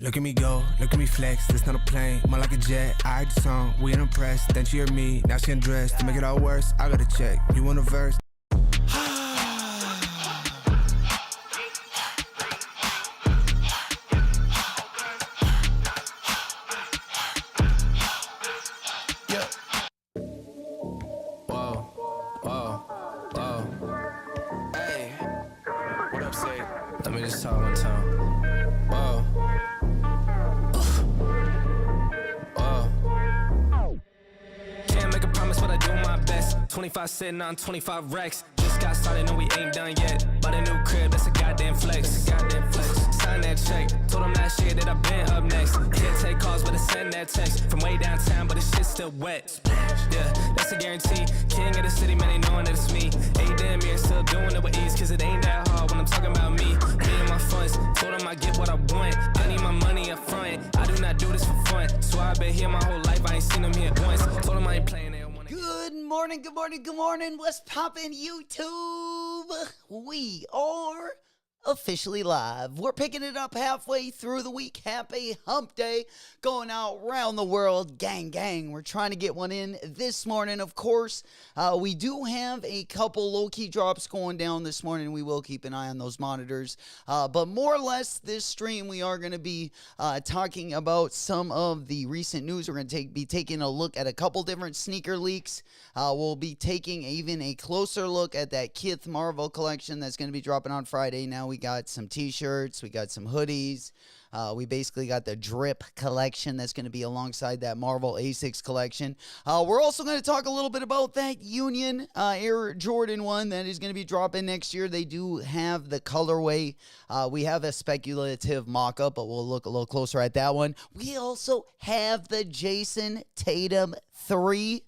Look at me go, look at me flex, this not a plane, more like a jet. I heard the song, we ain't impressed, then she heard me, now she undressed. To make it all worse, I got a check, you want a verse? Let me just talk one time. Whoa. Whoa. Can't make a promise, but I do my best. 25 sitting on 25 racks. Just got started, no, we ain't done yet. Bought a new crib, that's a goddamn flex. Goddamn flex. Sign that check. Told them last year that I've been up next. Can't take calls, but I send that text. From way downtown, but the shit's still wet. Yeah, that's a guarantee. King of the city, man, they knowing that it's me. Ain't damn near still doing it with ease, cause it ain't that hard when I'm talking about me. Me and my funds, told them I get what I want. I need my money up front. I do not do this for fun. So I've been here my whole life, I ain't seen them here once. Told them I ain't playing, they don't wanna. Good morning, good morning, good morning. What's poppin', YouTube? We are officially live. We're picking it up halfway through the week. Happy hump day. Going out around the world. Gang. We're trying to get one in this morning, of course. We do have a couple low-key drops going down this morning. We will keep an eye on those monitors. But more or less, this stream, we are going to be talking about some of the recent news. We're going to be taking a look at a couple different sneaker leaks. We'll be taking even a closer look at that Kith Marvel collection that's going to be dropping on Friday. Now we got some t-shirts, we got some hoodies, we basically got the drip collection that's going to be alongside that Marvel A6 collection. We're also going to talk a little bit about that Union Air Jordan 1 that is going to be dropping next year. They do have the colorway. We have a speculative mock-up, but we'll look a little closer at that one. We also have the Jason Tatum 3.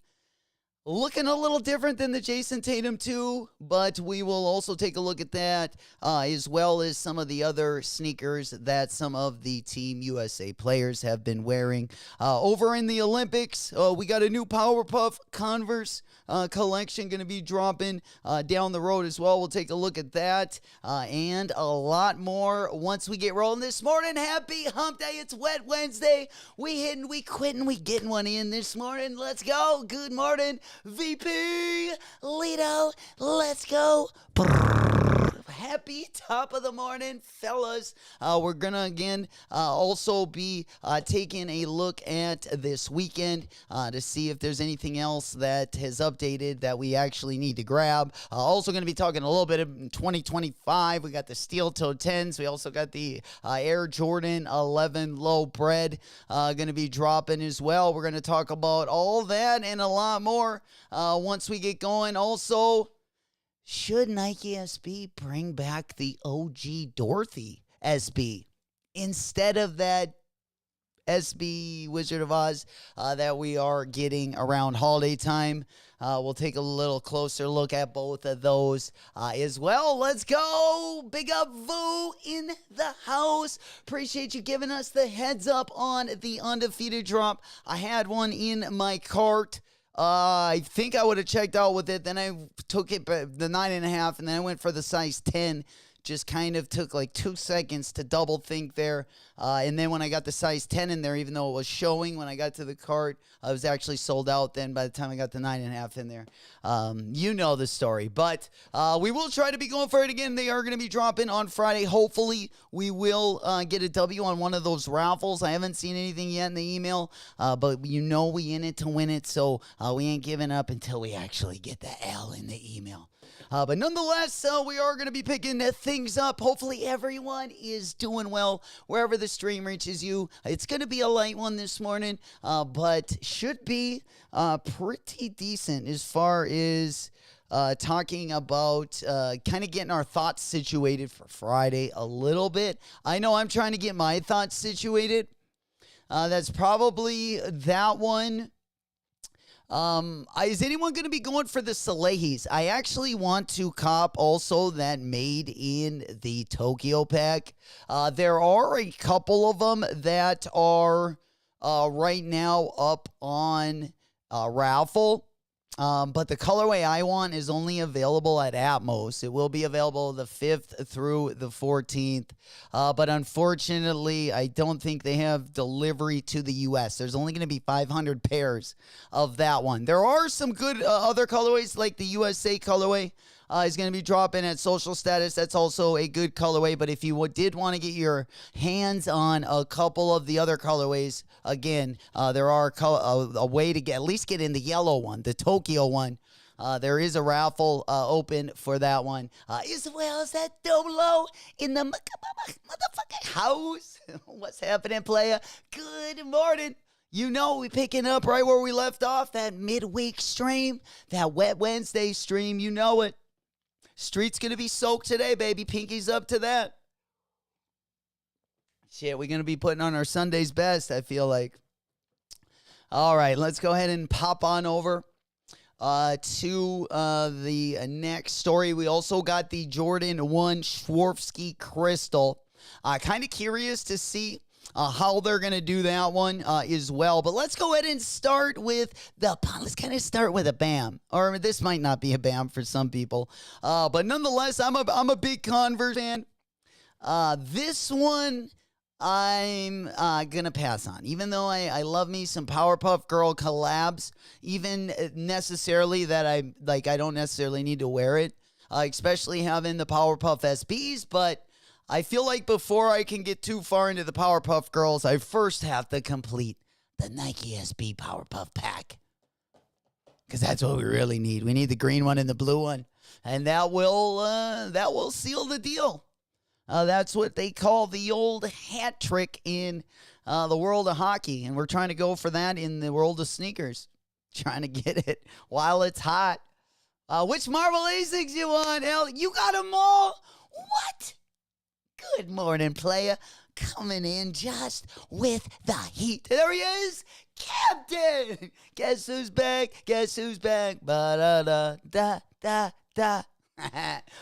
Looking a little different than the Jason Tatum 2, but we will also take a look at that, as well as some of the other sneakers that some of the Team USA players have been wearing. Over in the Olympics, we got a new Powerpuff Converse collection going to be dropping down the road as well. We'll take a look at that and a lot more once we get rolling this morning. Happy hump day. It's Wet Wednesday. We hitting, we quitting, we getting one in this morning. Let's go. Good morning. VP Lito, let's go. Happy top of the morning, fellas. We're gonna again also be taking a look at this weekend to see if there's anything else that has updated that we actually need to grab. Also gonna be talking a little bit of 2025. We got the steel toe 10s. We also got the Air Jordan 11 low bread gonna be dropping as well. We're gonna talk about all that and a lot more once we get going. Also, should Nike SB bring back the OG Dorothy SB instead of that SB Wizard of Oz that we are getting around holiday time? We'll take a little closer look at both of those as well. Let's go. Big up Vu in the house. Appreciate you giving us the heads up on the undefeated drop. I had one in my cart. I think I would have checked out with it. Then I took it, the 9.5, and then I went for the size 10. Just kind of took like 2 seconds to double think there. And then when I got the size 10 in there, even though it was showing when I got to the cart, I was actually sold out then by the time I got the 9.5 in there. You know the story. But we will try to be going for it again. They are going to be dropping on Friday. Hopefully, we will get a W on one of those raffles. I haven't seen anything yet in the email. But you know we in it to win it. So we ain't giving up until we actually get the L in the email. But nonetheless, we are going to be picking things up. Hopefully everyone is doing well wherever the stream reaches you. It's going to be a light one this morning, but should be pretty decent as far as talking about kind of getting our thoughts situated for Friday a little bit. I know I'm trying to get my thoughts situated. That's probably that one. Is anyone going to be going for the Salehis? I actually want to cop also that made in the Tokyo pack. There are a couple of them that are right now up on raffle. But the colorway I want is only available at Atmos. It will be available the 5th through the 14th. But unfortunately, I don't think they have delivery to the U.S. There's only going to be 500 pairs of that one. There are some good other colorways, like the USA colorway is going to be dropping at Social Status. That's also a good colorway. But if you did want to get your hands on a couple of the other colorways, again, there are a way to at least get in the yellow one, the Tokyo one. There is a raffle open for that one, as well as that Dolo in the motherfucking house. What's happening, playa? Good morning. You know, we picking up right where we left off, that midweek stream, that Wet Wednesday stream. You know it. Street's going to be soaked today, baby. Pinky's up to that. Shit, we're going to be putting on our Sunday's best, I feel like. All right, let's go ahead and pop on over to the next story. We also got the Jordan 1 Swarovski Crystal. Kind of curious to see how they're going to do that one as well. But let's go ahead and start with let's kind of start with a BAM. Or this might not be a BAM for some people. But nonetheless, I'm a big Converse fan. This one I'm going to pass on. Even though I love me some Powerpuff Girl collabs, even necessarily that I don't necessarily need to wear it, especially having the Powerpuff SBs, but I feel like before I can get too far into the Powerpuff Girls, I first have to complete the Nike SB Powerpuff pack. Because that's what we really need. We need the green one and the blue one. And that will seal the deal. That's what they call the old hat trick in the world of hockey. And we're trying to go for that in the world of sneakers. Trying to get it while it's hot. Which Marvel ASICs you want, El? You got them all? What? Good morning, player. Coming in just with the heat. There he is, Captain. Guess who's back? Guess who's back? Ba-da-da-da-da-da.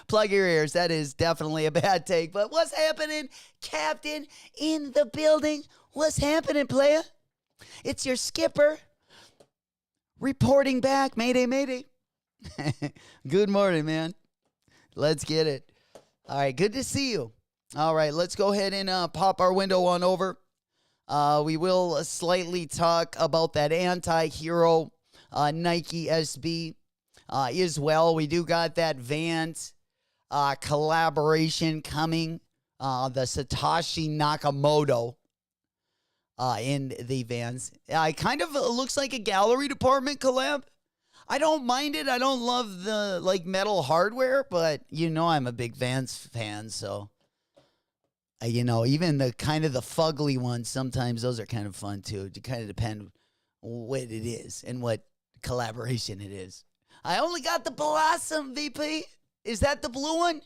Plug your ears. That is definitely a bad take. But what's happening, Captain, in the building? What's happening, player? It's your skipper reporting back. Mayday, mayday. Good morning, man. Let's get it. All right, good to see you. All right, let's go ahead and pop our window on over. We will slightly talk about that anti-hero Nike SB as well. We do got that Vans collaboration coming. The Satoshi Nakamoto in the Vans. It kind of looks like a gallery department collab. I don't mind it. I don't love the metal hardware, but I'm a big Vans fan, so even the kind of the fugly ones, sometimes those are kind of fun too. It kind of depend what it is and what collaboration it is. I only got the Blossom, VP. Is that the blue one?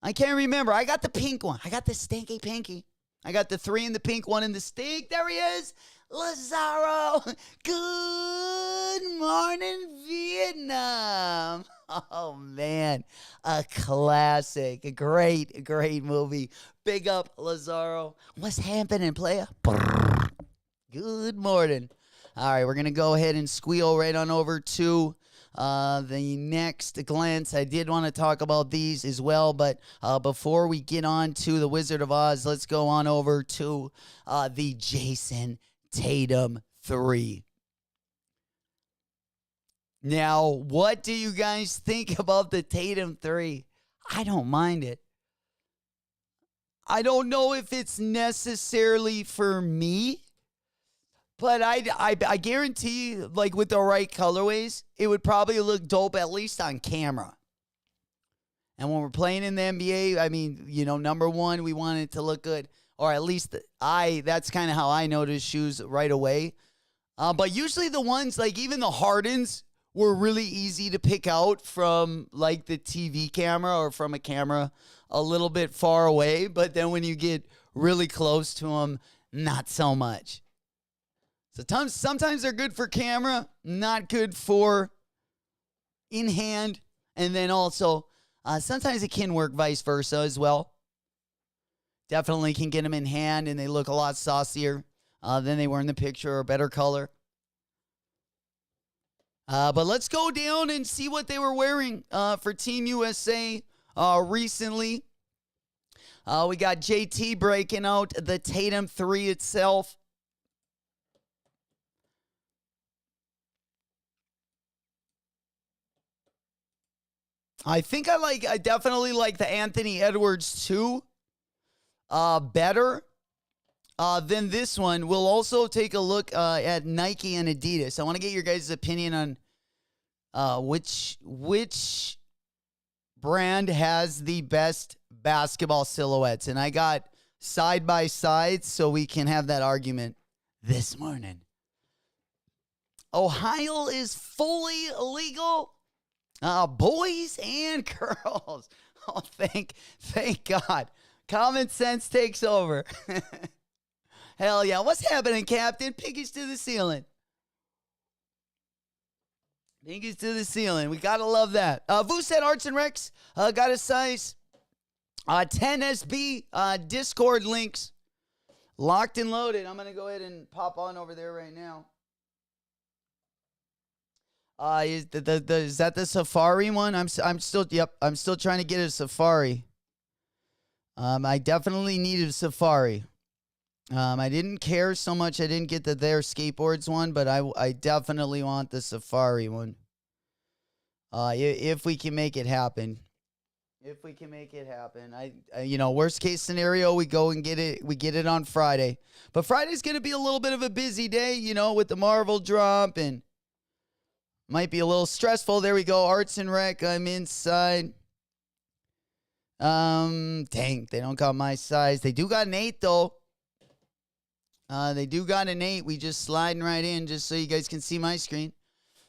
I can't remember. I got the pink one. I got the stinky pinky. I got the 3 in the pink, 1 in the stink. There he is. Lazaro. Good morning, Vietnam. Oh, man. A classic. A great, great movie. Big up, Lazaro. What's happening, player? Good morning. All right, we're going to go ahead and squeal right on over to the next glance. I did want to talk about these as well, but before we get on to the Wizard of Oz, let's go on over to the Jason Tatum 3. Now, what do you guys think about the Tatum 3? I don't mind it. I don't know if it's necessarily for me, but I guarantee, with the right colorways, it would probably look dope, at least on camera. And when we're playing in the NBA, I mean, number one, we want it to look good. Or at least that's kind of how I notice shoes right away. But usually the ones, even the Hardens, were really easy to pick out from, the TV camera or from a camera a little bit far away. But then when you get really close to them, not so much. So sometimes they're good for camera, not good for in hand. And then also, sometimes it can work vice versa as well. Definitely can get them in hand and they look a lot saucier than they were in the picture, or better color. But let's go down and see what they were wearing for Team USA recently. We got JT breaking out the Tatum 3 itself. I definitely like the Anthony Edwards 2 better than this one. We'll also take a look at Nike and Adidas. I want to get your guys' opinion on which brand has the best basketball silhouettes. And I got side by side so we can have that argument this morning. Ohio is fully legal. Boys and girls. Oh, thank God. Common sense takes over. Hell yeah. What's happening, Captain? Piggies to the ceiling. Piggies to the ceiling. We got to love that. Vuset Arts and Recs got a size 10SB Discord links locked and loaded. I'm going to go ahead and pop on over there right now. Is that the Safari one? I'm still trying to get a Safari. I definitely needed a Safari. I didn't care so much. I didn't get their skateboards one, but I definitely want the Safari one. If we can make it happen. If we can make it happen. Worst case scenario, we go and get it. We get it on Friday. But Friday's going to be a little bit of a busy day, with the Marvel drop and might be a little stressful. There we go. Arts and Rec. I'm inside. Dang, they don't got my size. They do got an 8, though. They do got an 8. We just sliding right in just so you guys can see my screen.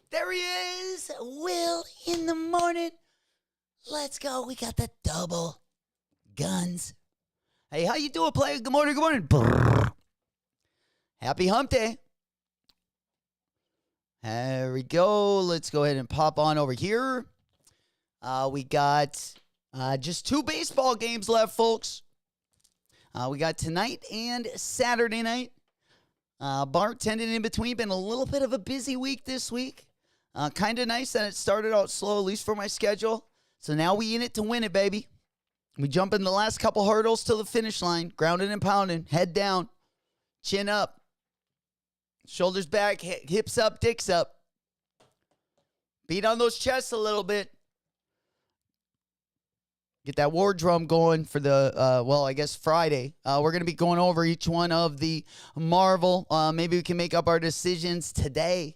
There he is. Will in the morning. Let's go. We got the double guns. Hey, how you doing, player? Good morning. Good morning. Brrr. Happy hump day. There we go. Let's go ahead and pop on over here. We got just 2 baseball games left, folks. We got tonight and Saturday night. Bartending in between. Been a little bit of a busy week this week. Kind of nice that it started out slow, at least for my schedule. So now we in it to win it, baby. We jump in the last couple hurdles to the finish line. Grounded and pounding. Head down. Chin up. Shoulders back, hips up, dicks up. Beat on those chests a little bit. Get that war drum going for the, Friday. We're going to be going over each one of the Marvel. Maybe we can make up our decisions today.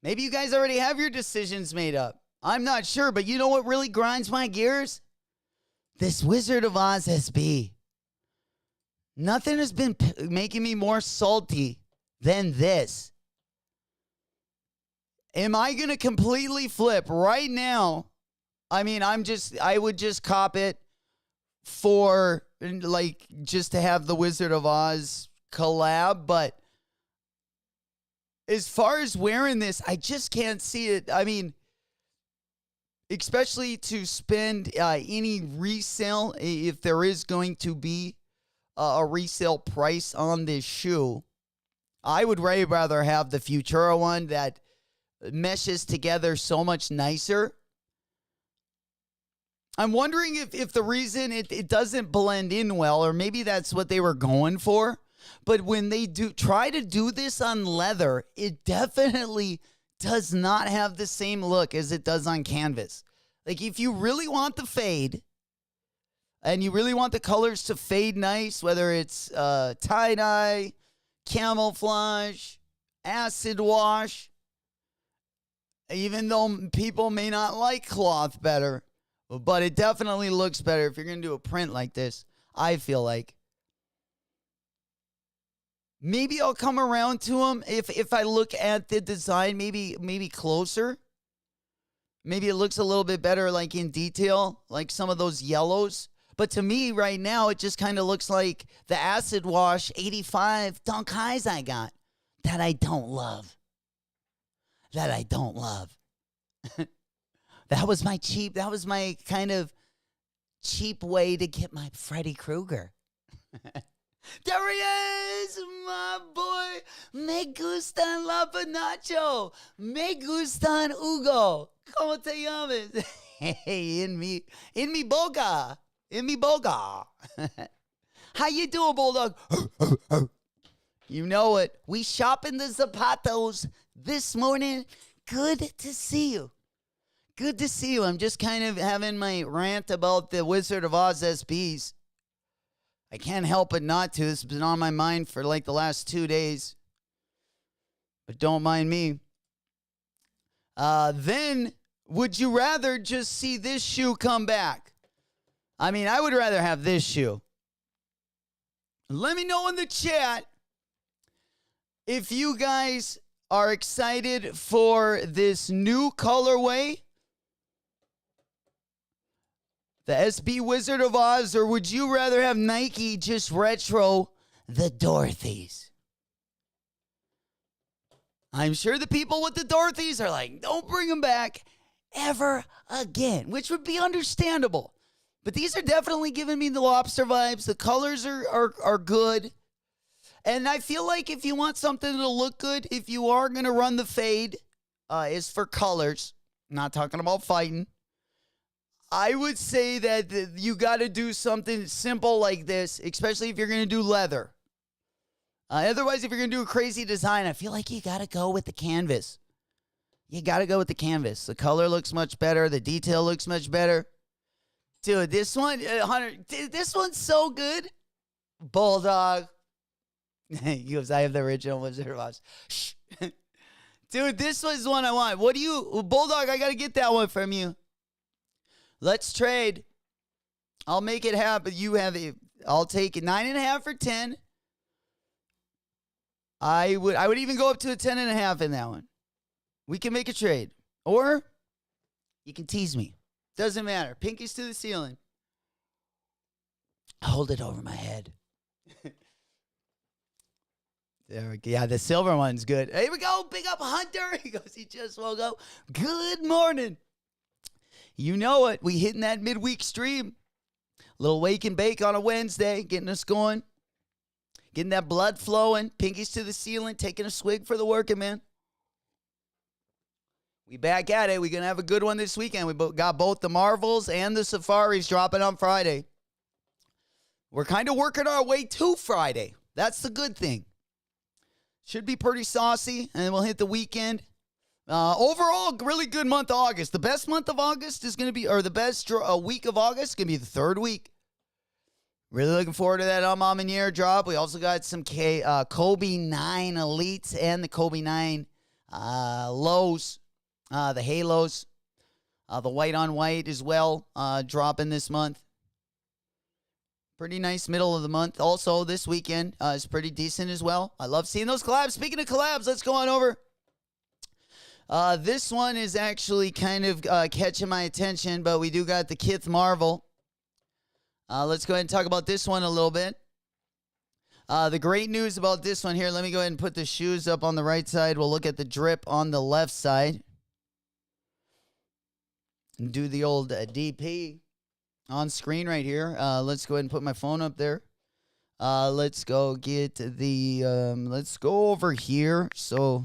Maybe you guys already have your decisions made up. I'm not sure, but you know what really grinds my gears? This Wizard of Oz SB. Nothing has been making me more salty than this. Am I going to completely flip right now? I mean, I would just cop it for, just to have the Wizard of Oz collab. But as far as wearing this, I just can't see it. I mean, especially to spend any resale, if there is going to be a resale price on this shoe, I would way rather have the Futura one that meshes together so much nicer. I'm wondering if the reason it doesn't blend in well, or maybe that's what they were going for. But when they try to do this on leather, it definitely does not have the same look as it does on canvas. Like, if you really want the fade, and you really want the colors to fade nice, whether it's tie-dye, camouflage, acid wash, even though people may not like cloth better, but it definitely looks better if you're going to do a print like this, I feel like. Maybe I'll come around to them if I look at the design maybe closer. Maybe it looks a little bit better, like in detail, like some of those yellows. But to me right now, it just kind of looks like the acid wash 85 Dunk Highs I got that I don't love. That was my kind of cheap way to get my Freddy Krueger. There he is, my boy, Me gustan la panacho. Me gustan Hugo. ¿Cómo te llamas? Hey, in me boga. In me boga. How you doing, Bulldog? You know it. We shopping the zapatos this morning. Good to see you. Good to see you. I'm just kind of having my rant about the Wizard of Oz SBs. I can't help but not to. It's been on my mind for like the last 2 days. But don't mind me. Then, would you rather just see this shoe come back? I mean, I would rather have this shoe. Let me know in the chat if you guys are excited for this new colorway, the SB Wizard of Oz, or would you rather have Nike just retro the Dorothys? I'm sure the people with the Dorothys are like, don't bring them back ever again, which would be understandable. But these are definitely giving me the lobster vibes. The colors are good. And I feel like if you want something to look good, if you are going to run the fade, is for colors. I'm not talking about fighting. I would say that you got to do something simple like this, especially if you're going to do leather. Otherwise, if you're going to do a crazy design, I feel like you got to go with the canvas. You got to go with the canvas. The color looks much better. The detail looks much better. Dude, this one, Hunter, this one's so good. Bulldog. He goes, I have the original Wizard of Oz. Shh. Dude, this was the one I want. What do you, Bulldog, I got to get that one from you. Let's trade. I'll make it happen. You have it. I'll take it 9.5 for 10. I would even go up to a 10.5 in that one. We can make a trade. Or you can tease me. Doesn't matter. Pinkies to the ceiling. Hold it over my head. There we go. Yeah, the silver one's good. Here we go. Big up Hunter. He goes, he just woke up. Good morning. You know it. We hitting that midweek stream. Little wake and bake on a Wednesday. Getting us going. Getting that blood flowing. Pinkies to the ceiling. Taking a swig for the working man. We back at it. We're going to have a good one this weekend. We got both the Marvels and the Safaris dropping on Friday. We're kind of working our way to Friday. That's the good thing. Should be pretty saucy, and then we'll hit the weekend. Overall, really good month of August. The best month of August is going to be, or the best week of August is going to be the third week. Really looking forward to that Amamanier drop. We also got some Kobe 9 Elites and the Kobe 9 Lows. The Halos, the white on white as well, dropping this month. Pretty nice middle of the month. Also, this weekend is pretty decent as well. I love seeing those collabs. Speaking of collabs, let's go on over. This one is actually kind of catching my attention, but we do got the Kith Marvel. Let's go ahead and talk about this one a little bit. The great news about this one here, let me go ahead and put the shoes up on the right side. We'll look at the drip on the left side. Do the old DP on screen right here. Let's go ahead and put my phone up there. Let's go get the, let's go over here. So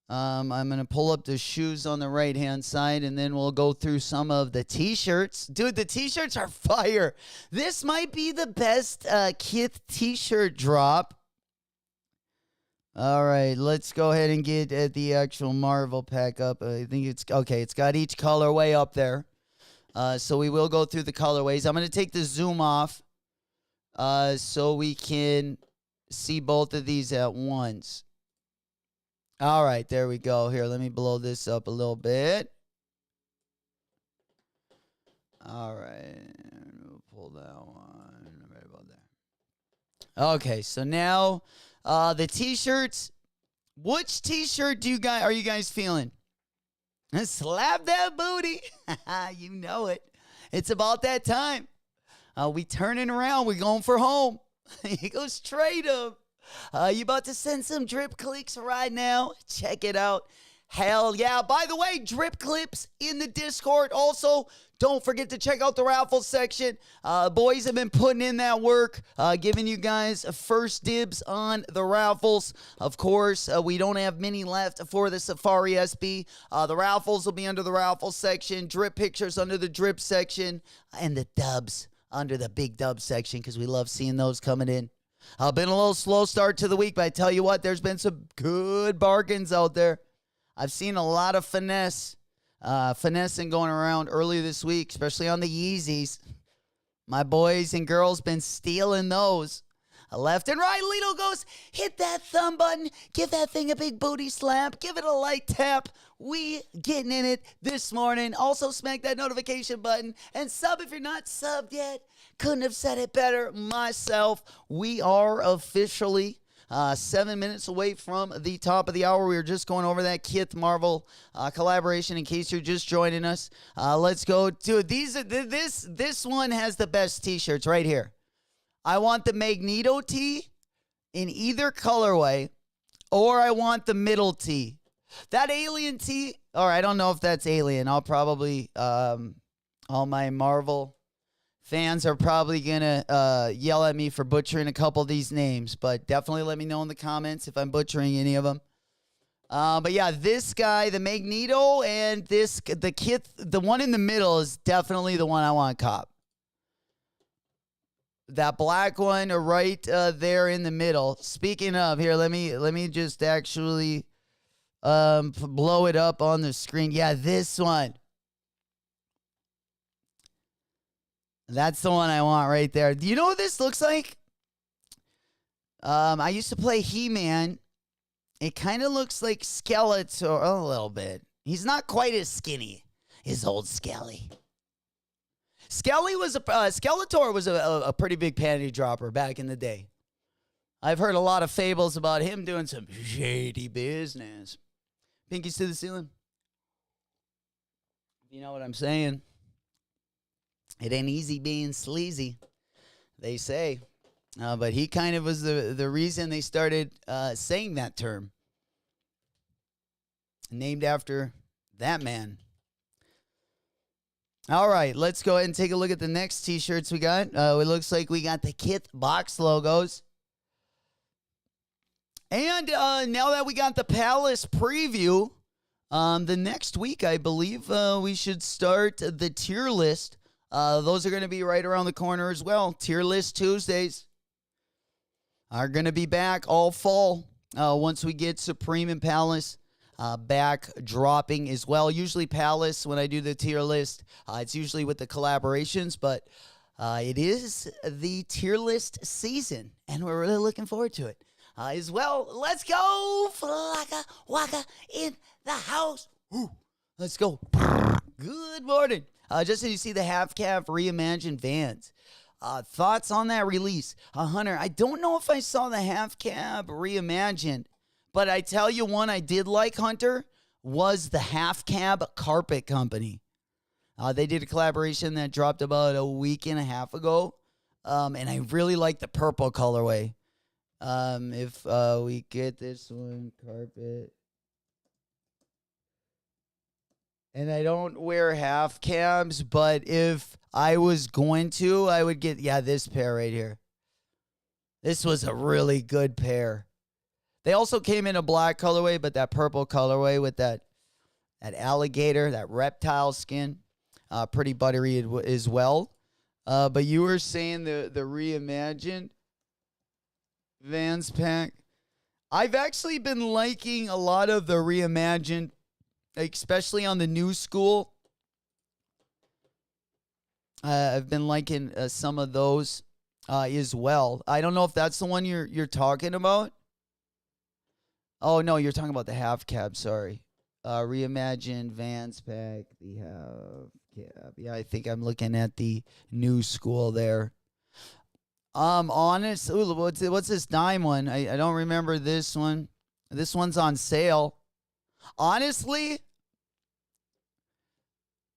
I'm going to pull up the shoes on the right-hand side, and then we'll go through some of the T-shirts. Dude, the T-shirts are fire. This might be the best Kith T-shirt drop. All right, let's go ahead and get at the actual Marvel pack up. I think it's, okay, it's got each colorway up there. So we will go through the colorways. I'm going to take the zoom off so we can see both of these at once. All right, there we go. Here, let me blow this up a little bit. All right, we'll pull that one right about there. Okay, so now the T-shirts. Which T-shirt are you guys feeling? Slap that booty. You know it. It's about that time. We turning around. We going for home. He goes straight up. You about to send some drip clicks right now? Check it out. Hell yeah. By the way, drip clips in the Discord. Also, don't forget to check out the raffle section. Boys have been putting in that work, giving you guys first dibs on the raffles. Of course, we don't have many left for the Safari SB. The raffles will be under the raffle section, drip pictures under the drip section, and the dubs under the big dub section because we love seeing those coming in. Been a little slow start to the week, but I tell you what, there's been some good bargains out there. I've seen a lot of finessing going around earlier this week, especially on the Yeezys. My boys and girls been stealing those left and right. Lito goes, hit that thumb button, give that thing a big booty slap, give it a light tap. We getting in it this morning. Also smack that notification button and sub if you're not subbed yet. Couldn't have said it better myself. We are officially 7 minutes away from the top of the hour. We were just going over that Kith Marvel collaboration. In case you're just joining us, let's go to these. This one has the best T-shirts right here. I want the Magneto tee in either colorway, or I want the middle tee. That alien tee, or I don't know if that's alien. I'll probably all my Marvel fans are probably going to yell at me for butchering a couple of these names, but definitely let me know in the comments if I'm butchering any of them. But yeah, this guy, the Magneto, and the Kith, the one in the middle is definitely the one I want to cop. That black one right there in the middle. Speaking of, here, let me just actually blow it up on the screen. Yeah, this one. That's the one I want right there. Do you know what this looks like? I used to play He-Man. It kind of looks like Skeletor a little bit. He's not quite as skinny as old Skelly. Skeletor was a pretty big panty dropper back in the day. I've heard a lot of fables about him doing some shady business. Pinkies to the ceiling. You know what I'm saying? It ain't easy being sleazy, they say. But he kind of was the reason they started saying that term. Named after that man. All right, let's go ahead and take a look at the next T-shirts we got. It looks like we got the Kith box logos. And now that we got the Palace preview, the next week, I believe, we should start the tier list. Those are going to be right around the corner as well. Tier list Tuesdays are going to be back all fall once we get Supreme and Palace back dropping as well. Usually Palace, when I do the tier list, it's usually with the collaborations, but it is the tier list season, and we're really looking forward to it as well. Let's go, Flocka Waka in the house. Ooh, let's go. Good morning. Just so you see the half cab reimagined Vans. Thoughts on that release? Hunter, I don't know if I saw the half cab reimagined, but I tell you one I did like, Hunter, was the half cab carpet company. They did a collaboration that dropped about a week and a half ago, and I really like the purple colorway. If we get this one, carpet. And I don't wear half cabs, but if I was going to, I would get, this pair right here. This was a really good pair. They also came in a black colorway, but that purple colorway with that alligator, that reptile skin, pretty buttery as well. But you were saying the reimagined Vans pack. I've actually been liking a lot of the reimagined, especially on the new school. I've been liking some of those as well. I don't know if that's the one you're talking about. Oh, no, you're talking about the half cab, sorry. Reimagined Vans pack, the half cab. Yeah, I think I'm looking at the new school there. Honest, ooh, what's this dime one? I don't remember this one. This one's on sale. Honestly,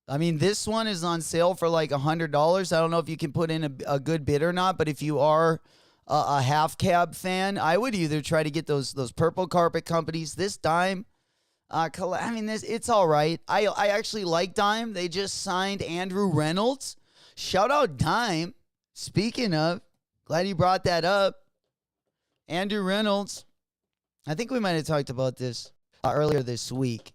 I mean, this one is on sale for like $100. I don't know if you can put in a good bid or not, but if you are a half cab fan, I would either try to get those purple carpet companies. This dime, I mean, it's all right. I actually like Dime. They just signed Andrew Reynolds. Shout out Dime. Speaking of, glad you brought that up. Andrew Reynolds. I think we might have talked about this earlier this week.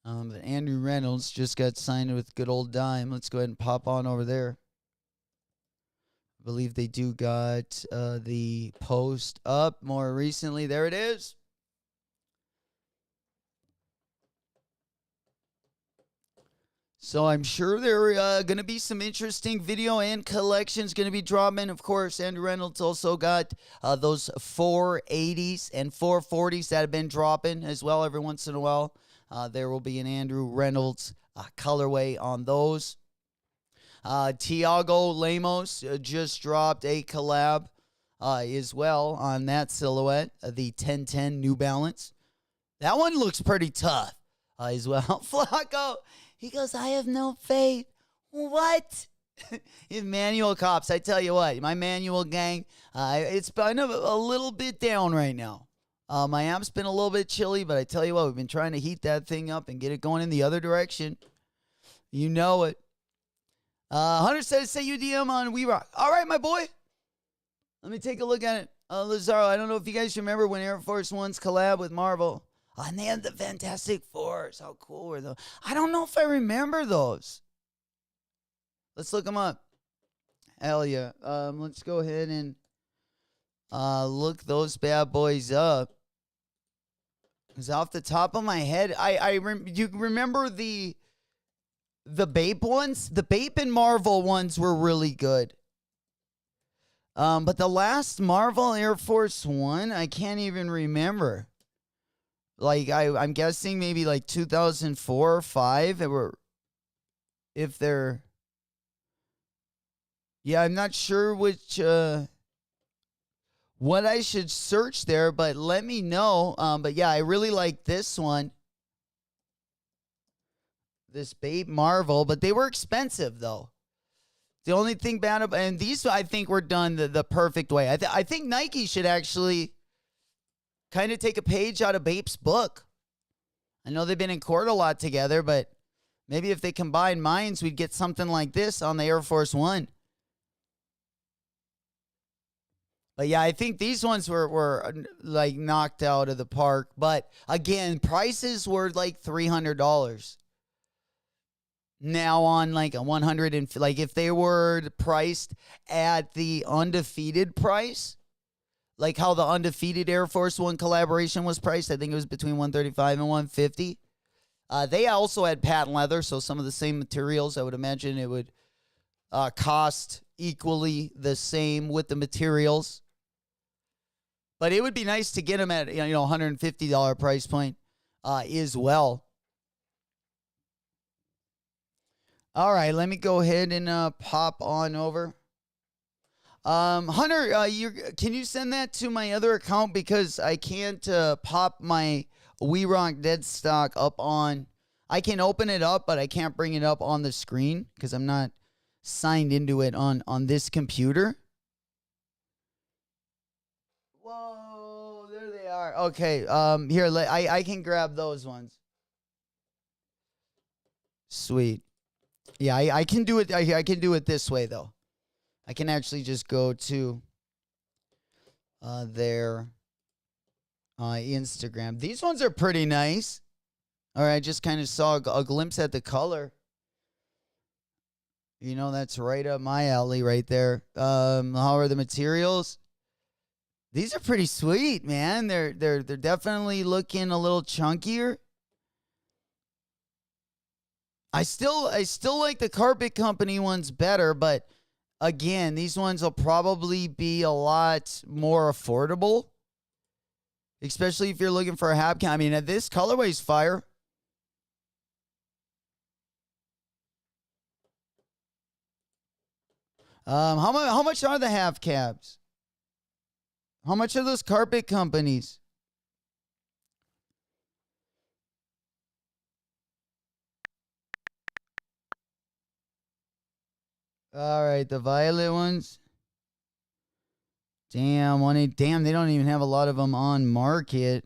But Andrew Reynolds just got signed with good old Dime. Let's go ahead and pop on over there. I believe they do got the post up more recently. There it is. So I'm sure there are going to be some interesting video and collections going to be dropping. Of course, Andrew Reynolds also got those 480s and 440s that have been dropping as well every once in a while. There will be an Andrew Reynolds colorway on those. Tiago Lemos just dropped a collab as well on that silhouette, the 1010 New Balance. That one looks pretty tough as well. Flacco, he goes, I have no faith. What? Manual cops, I tell you what, my manual gang, it's been a little bit down right now. My app's been a little bit chilly, but I tell you what, we've been trying to heat that thing up and get it going in the other direction. You know it. Hunter says, say UDM on We Rock. All right, my boy. Let me take a look at it. Lazaro, I don't know if you guys remember when Air Force One's collab with Marvel. And they had the Fantastic Fours. How cool were those? I don't know if I remember those. Let's look them up. Hell yeah. Let's go ahead and look those bad boys up. Because off the top of my head, you remember the Bape ones? The Bape and Marvel ones were really good. But the last Marvel Air Force One, I can't even remember. Like, I'm guessing maybe like 2004 or 5. If they're... Yeah, I'm not sure which... what I should search there, but let me know. But yeah, I really like this one. This Babe Marvel, but they were expensive though. The only thing bad about, and these I think were done the perfect way. I think Nike should actually kind of take a page out of Bape's book. I know they've been in court a lot together, but maybe if they combine minds, we'd get something like this on the Air Force One. But yeah, I think these ones were like knocked out of the park. But again, prices were like $300. Now on like a 100 and like if they were priced at the undefeated price, like how the undefeated Air Force One collaboration was priced, I think it was between 135 and 150. They also had patent leather, so some of the same materials. I would imagine it would cost equally the same with the materials. But it would be nice to get them at $150 price point as well. All right, let me go ahead and pop on over. Hunter, can you send that to my other account because I can't pop my We Rock Dead Stock up on. I can open it up, but I can't bring it up on the screen because I'm not signed into it on this computer. Whoa, there they are. Okay, here, I can grab those ones. Sweet. Yeah, I can do it. I can do it this way though. I can actually just go to their Instagram. These ones are pretty nice. All right, I just kind of saw a glimpse at the color. You know, that's right up my alley right there. How are the materials? These are pretty sweet, man. They're definitely looking a little chunkier. I still like the Carpet Company ones better, but again, these ones will probably be a lot more affordable, especially if you're looking for a half cam. I mean, this colorway's fire. How much are the half cabs? How much are those Carpet Companies? All right, the violet ones. Damn, they don't even have a lot of them on market.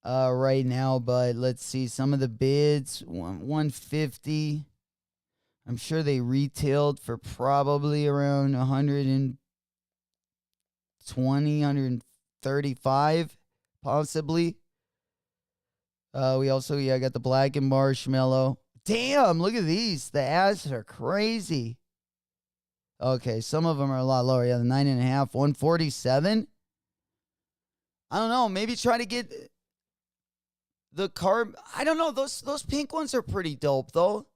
right now, but let's see some of the bids. 150. I'm sure they retailed for probably around 120, 135, possibly. We also got the black and marshmallow. Damn, look at these. The ads are crazy. Okay, some of them are a lot lower. Yeah, the 9.5, 147. I don't know. Maybe try to get the carb. I don't know. Those pink ones are pretty dope, though.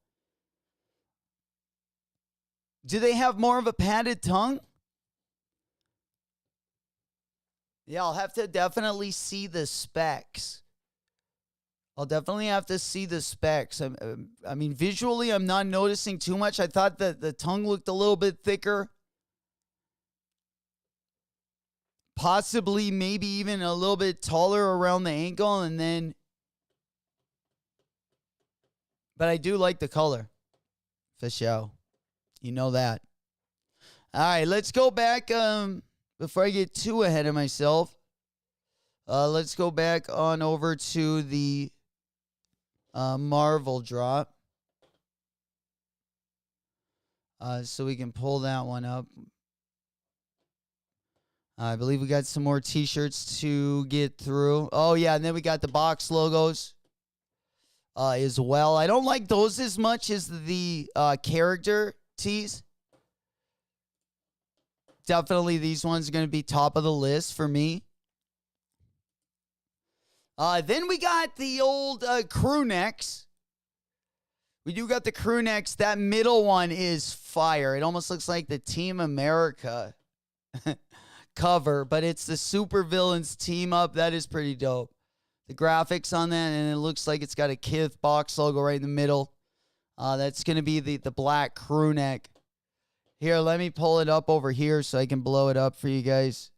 Do they have more of a padded tongue? Yeah, I'll have to definitely see the specs. I'll definitely have to see the specs. I mean, visually, I'm not noticing too much. I thought that the tongue looked a little bit thicker. Possibly, maybe even a little bit taller around the ankle, and then... But I do like the color. For sure. You know that. All right, let's go back. Before I get too ahead of myself, let's go back on over to the Marvel drop. So we can pull that one up. I believe we got some more t-shirts to get through. Oh, yeah, and then we got the box logos as well. I don't like those as much as the character tees. Definitely these ones are going to be top of the list for me. Then we got the old crew necks. We do got the crew necks. That middle one is fire. It almost looks like the Team America cover, but it's the supervillains team up. That is pretty dope. The graphics on that, and it looks like it's got a Kith box logo right in the middle. That's going to be the black crew neck. Here, let me pull it up over here so I can blow it up for you guys.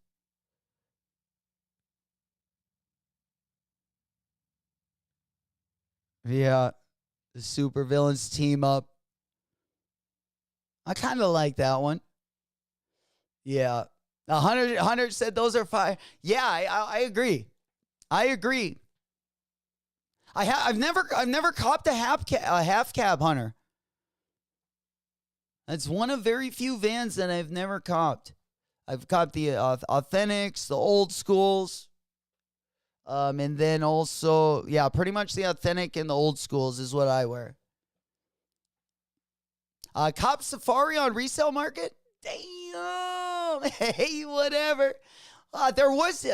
Yeah, the supervillains team up. I kind of like that one. Yeah. 100 said those are fire. Yeah, I agree. I agree. I've never copped a half cab Hunter. That's one of very few vans that I've never copped. I've copped the Authentics, the old schools, and then also, yeah, pretty much the Authentic and the old schools is what I wear. Cop Safari on resale market? Damn. Hey, whatever. There was,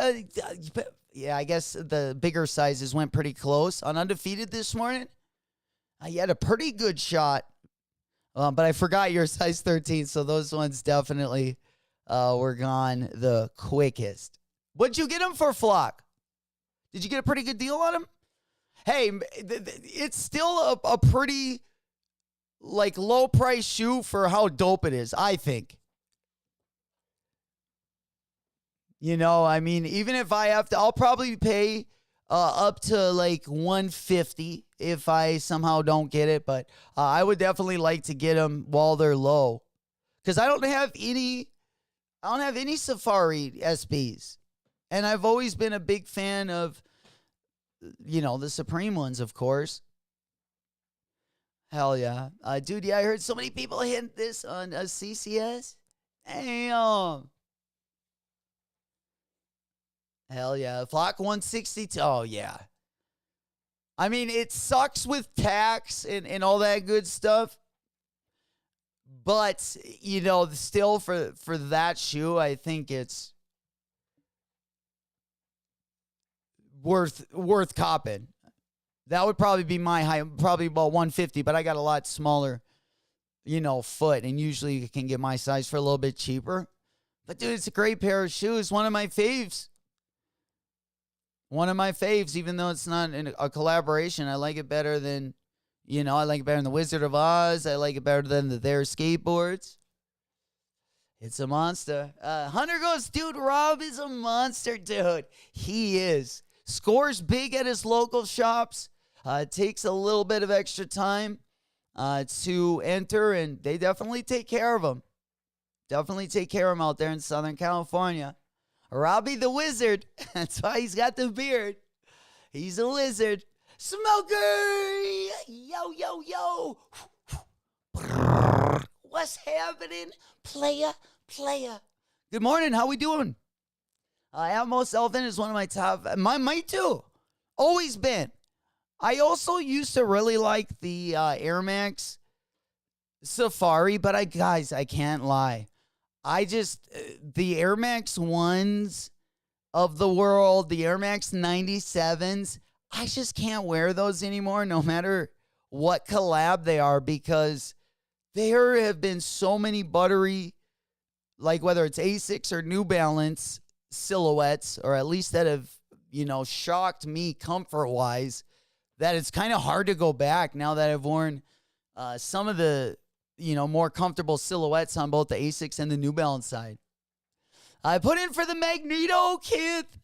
yeah, I guess the bigger sizes went pretty close. On Undefeated this morning, you had a pretty good shot. But I forgot your size 13, so those ones definitely were gone the quickest. What'd you get them for, Flock? Did you get a pretty good deal on them? Hey, it's still a pretty, like, low-price shoe for how dope it is, I think. You know, I mean, even if I have to, I'll probably pay up to like $150 if I somehow don't get it. But I would definitely like to get them while they're low, because I don't have any Safari SBs, and I've always been a big fan of, you know, the Supreme ones, of course. Hell yeah, dude. Yeah, I heard so many people hit this on a CCS. Damn. Hell yeah. Flock 162. Oh, yeah. I mean, it sucks with tax and all that good stuff. But, you know, still for that shoe, I think it's worth copping. That would probably be my height, probably about 150, but I got a lot smaller, you know, foot. And usually you can get my size for a little bit cheaper. But, dude, it's a great pair of shoes. One of my faves. One of my faves, even though it's not a collaboration. I like it better than, you know, I like it better than the Wizard of Oz. I like it better than their skateboards. It's a monster. Hunter goes, dude, Rob is a monster, dude. He is. Scores big at his local shops. It takes a little bit of extra time to enter, and they definitely take care of him. Definitely take care of him out there in Southern California. Robbie the Wizard. That's why he's got the beard. He's a lizard. Smokey! Yo, yo, yo. What's happening? Playa. Good morning. How we doing? Atmos Elephant is one of my top. My too. Always been. I also used to really like the Air Max Safari, but I can't lie. The Air Max 1s of the world, the Air Max 97s, I just can't wear those anymore, no matter what collab they are, because there have been so many buttery, like whether it's Asics or New Balance silhouettes, or at least that have, shocked me comfort-wise, that it's kind of hard to go back now that I've worn some of the, more comfortable silhouettes on both the Asics and the New Balance side. I put in for the Magneto, Kith.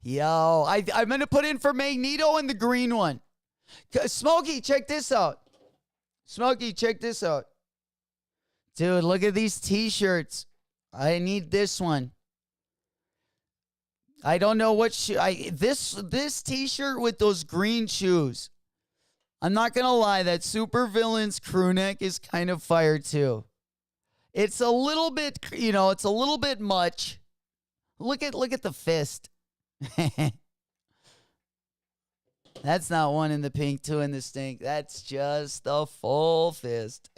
Yo, I'm going to put in for Magneto and the green one. Smokey, check this out. Dude, look at these t-shirts. I need this one. I don't know what this t-shirt with those green shoes. I'm not going to lie, that Super Villains crew neck is kind of fire too. It's a little bit, it's a little bit much. Look at the fist. That's not one in the pink, two in the stink. That's just a full fist.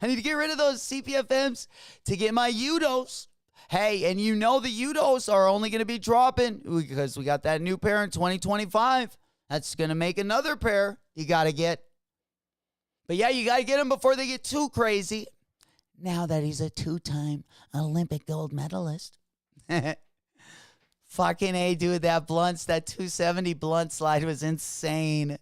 I need to get rid of those CPFMs to get my Udos. Hey, and the Udos are only going to be dropping because we got that new pair in 2025. That's going to make another pair you got to get. But yeah, you got to get them before they get too crazy. Now that he's a 2-time Olympic gold medalist. Fucking A, dude, that 270 blunt slide was insane.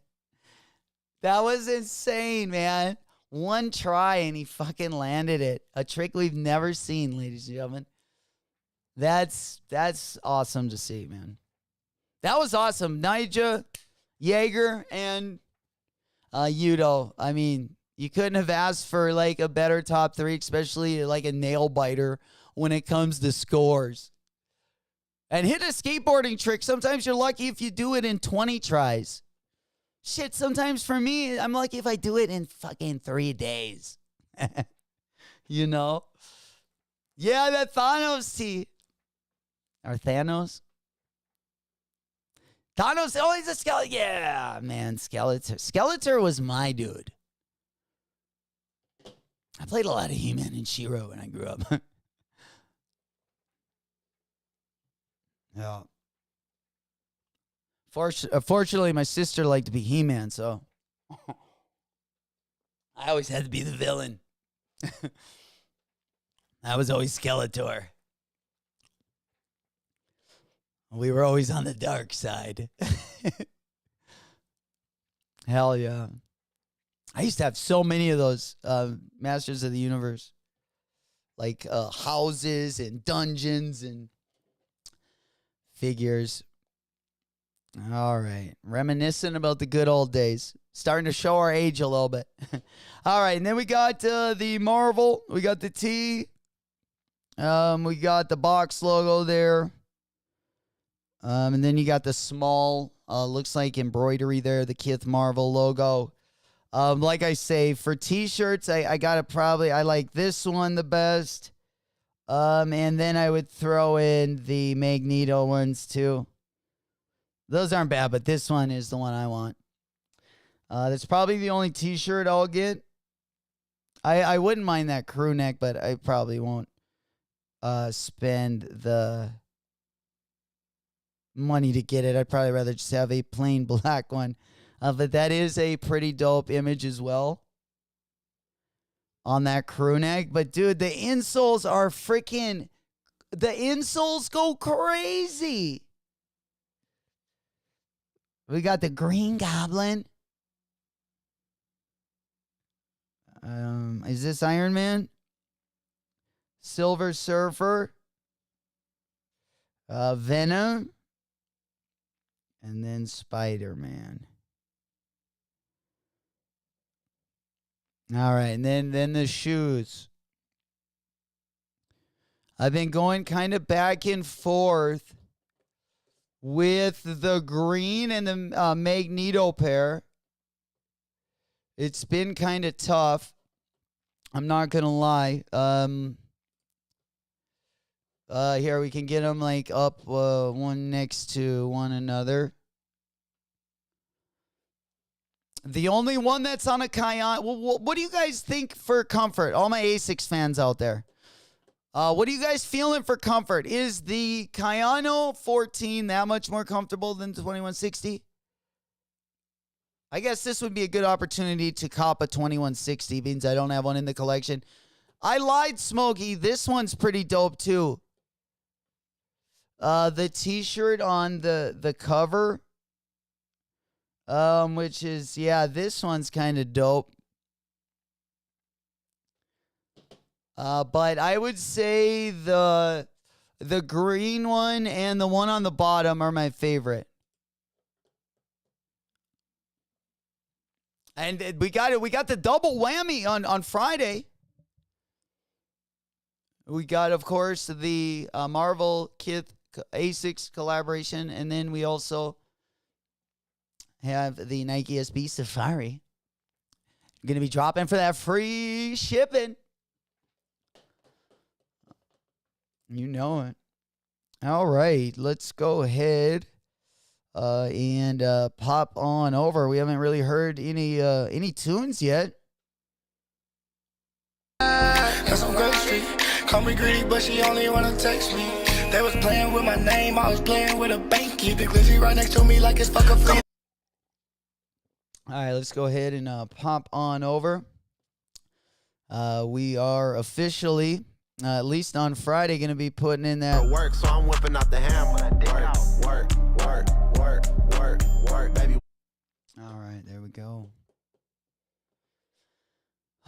That was insane, man. One try and he fucking landed it. A trick we've never seen, ladies and gentlemen. That's awesome to see, man. That was awesome. Nyjah, Jaeger, and Udo. I mean, you couldn't have asked for like a better top 3, especially like a nail biter when it comes to scores. And hit a skateboarding trick. Sometimes you're lucky if you do it in 20 tries. Shit, sometimes for me, I'm lucky if I do it in fucking 3 days. Yeah, that Thanos tee. Or Thanos? Thanos, oh, he's a Skeletor. Yeah, man, Skeletor. Skeletor was my dude. I played a lot of He-Man and She-Ra when I grew up. Yeah. Fortunately, my sister liked to be He-Man, so I always had to be the villain. I was always Skeletor. We were always on the dark side. Hell yeah. I used to have so many of those Masters of the Universe. Like houses and dungeons and figures. All right. Reminiscing about the good old days. Starting to show our age a little bit. All right. And then we got the Marvel. We got the T. We got the box logo there. And then you got the small, looks like embroidery there, the Kith Marvel logo. Like I say, for t-shirts, I like this one the best. And then I would throw in the Magneto ones too. Those aren't bad, but this one is the one I want. That's probably the only t-shirt I'll get. I wouldn't mind that crew neck, but I probably won't spend the money to get it. I'd probably rather just have a plain black one. But that is a pretty dope image as well on that crew neck. But dude, the insoles are freaking, the insoles go crazy. We got the Green Goblin. Is this Iron Man? Silver Surfer. Venom. And then Spider-Man. All right, and then the shoes. I've been going kind of back and forth with the green and the Magneto pair. It's been kind of tough. I'm not going to lie. Here we can get them like up one next to one another. The only one that's on a Kion. What do you guys think for comfort? All my Asics fans out there. What are you guys feeling for comfort? Is the Kayano 14 that much more comfortable than the 2160? I guess this would be a good opportunity to cop a 2160, means I don't have one in the collection. I lied, Smokey. This one's pretty dope, too. The t-shirt on the cover, which is, yeah, this one's kind of dope. But I would say the green one and the one on the bottom are my favorite. And we got the double whammy on Friday. We got, of course, the Marvel Kith Asics collaboration, and then we also have the Nike SB Safari. Going to be dropping for that free shipping. You know it. All right, let's go ahead and pop on over. We haven't really heard any tunes yet. That's on Grove Street. Call me greedy, but she only wanna text me. They was playing with my name, I was playing with a banky. The glizzy right next to me like it's fucking free. All right, let's go ahead and pop on over. We are officially, at least on Friday, going to be putting in that work, so I'm whipping out the hammer. Work, baby. All right, there we go.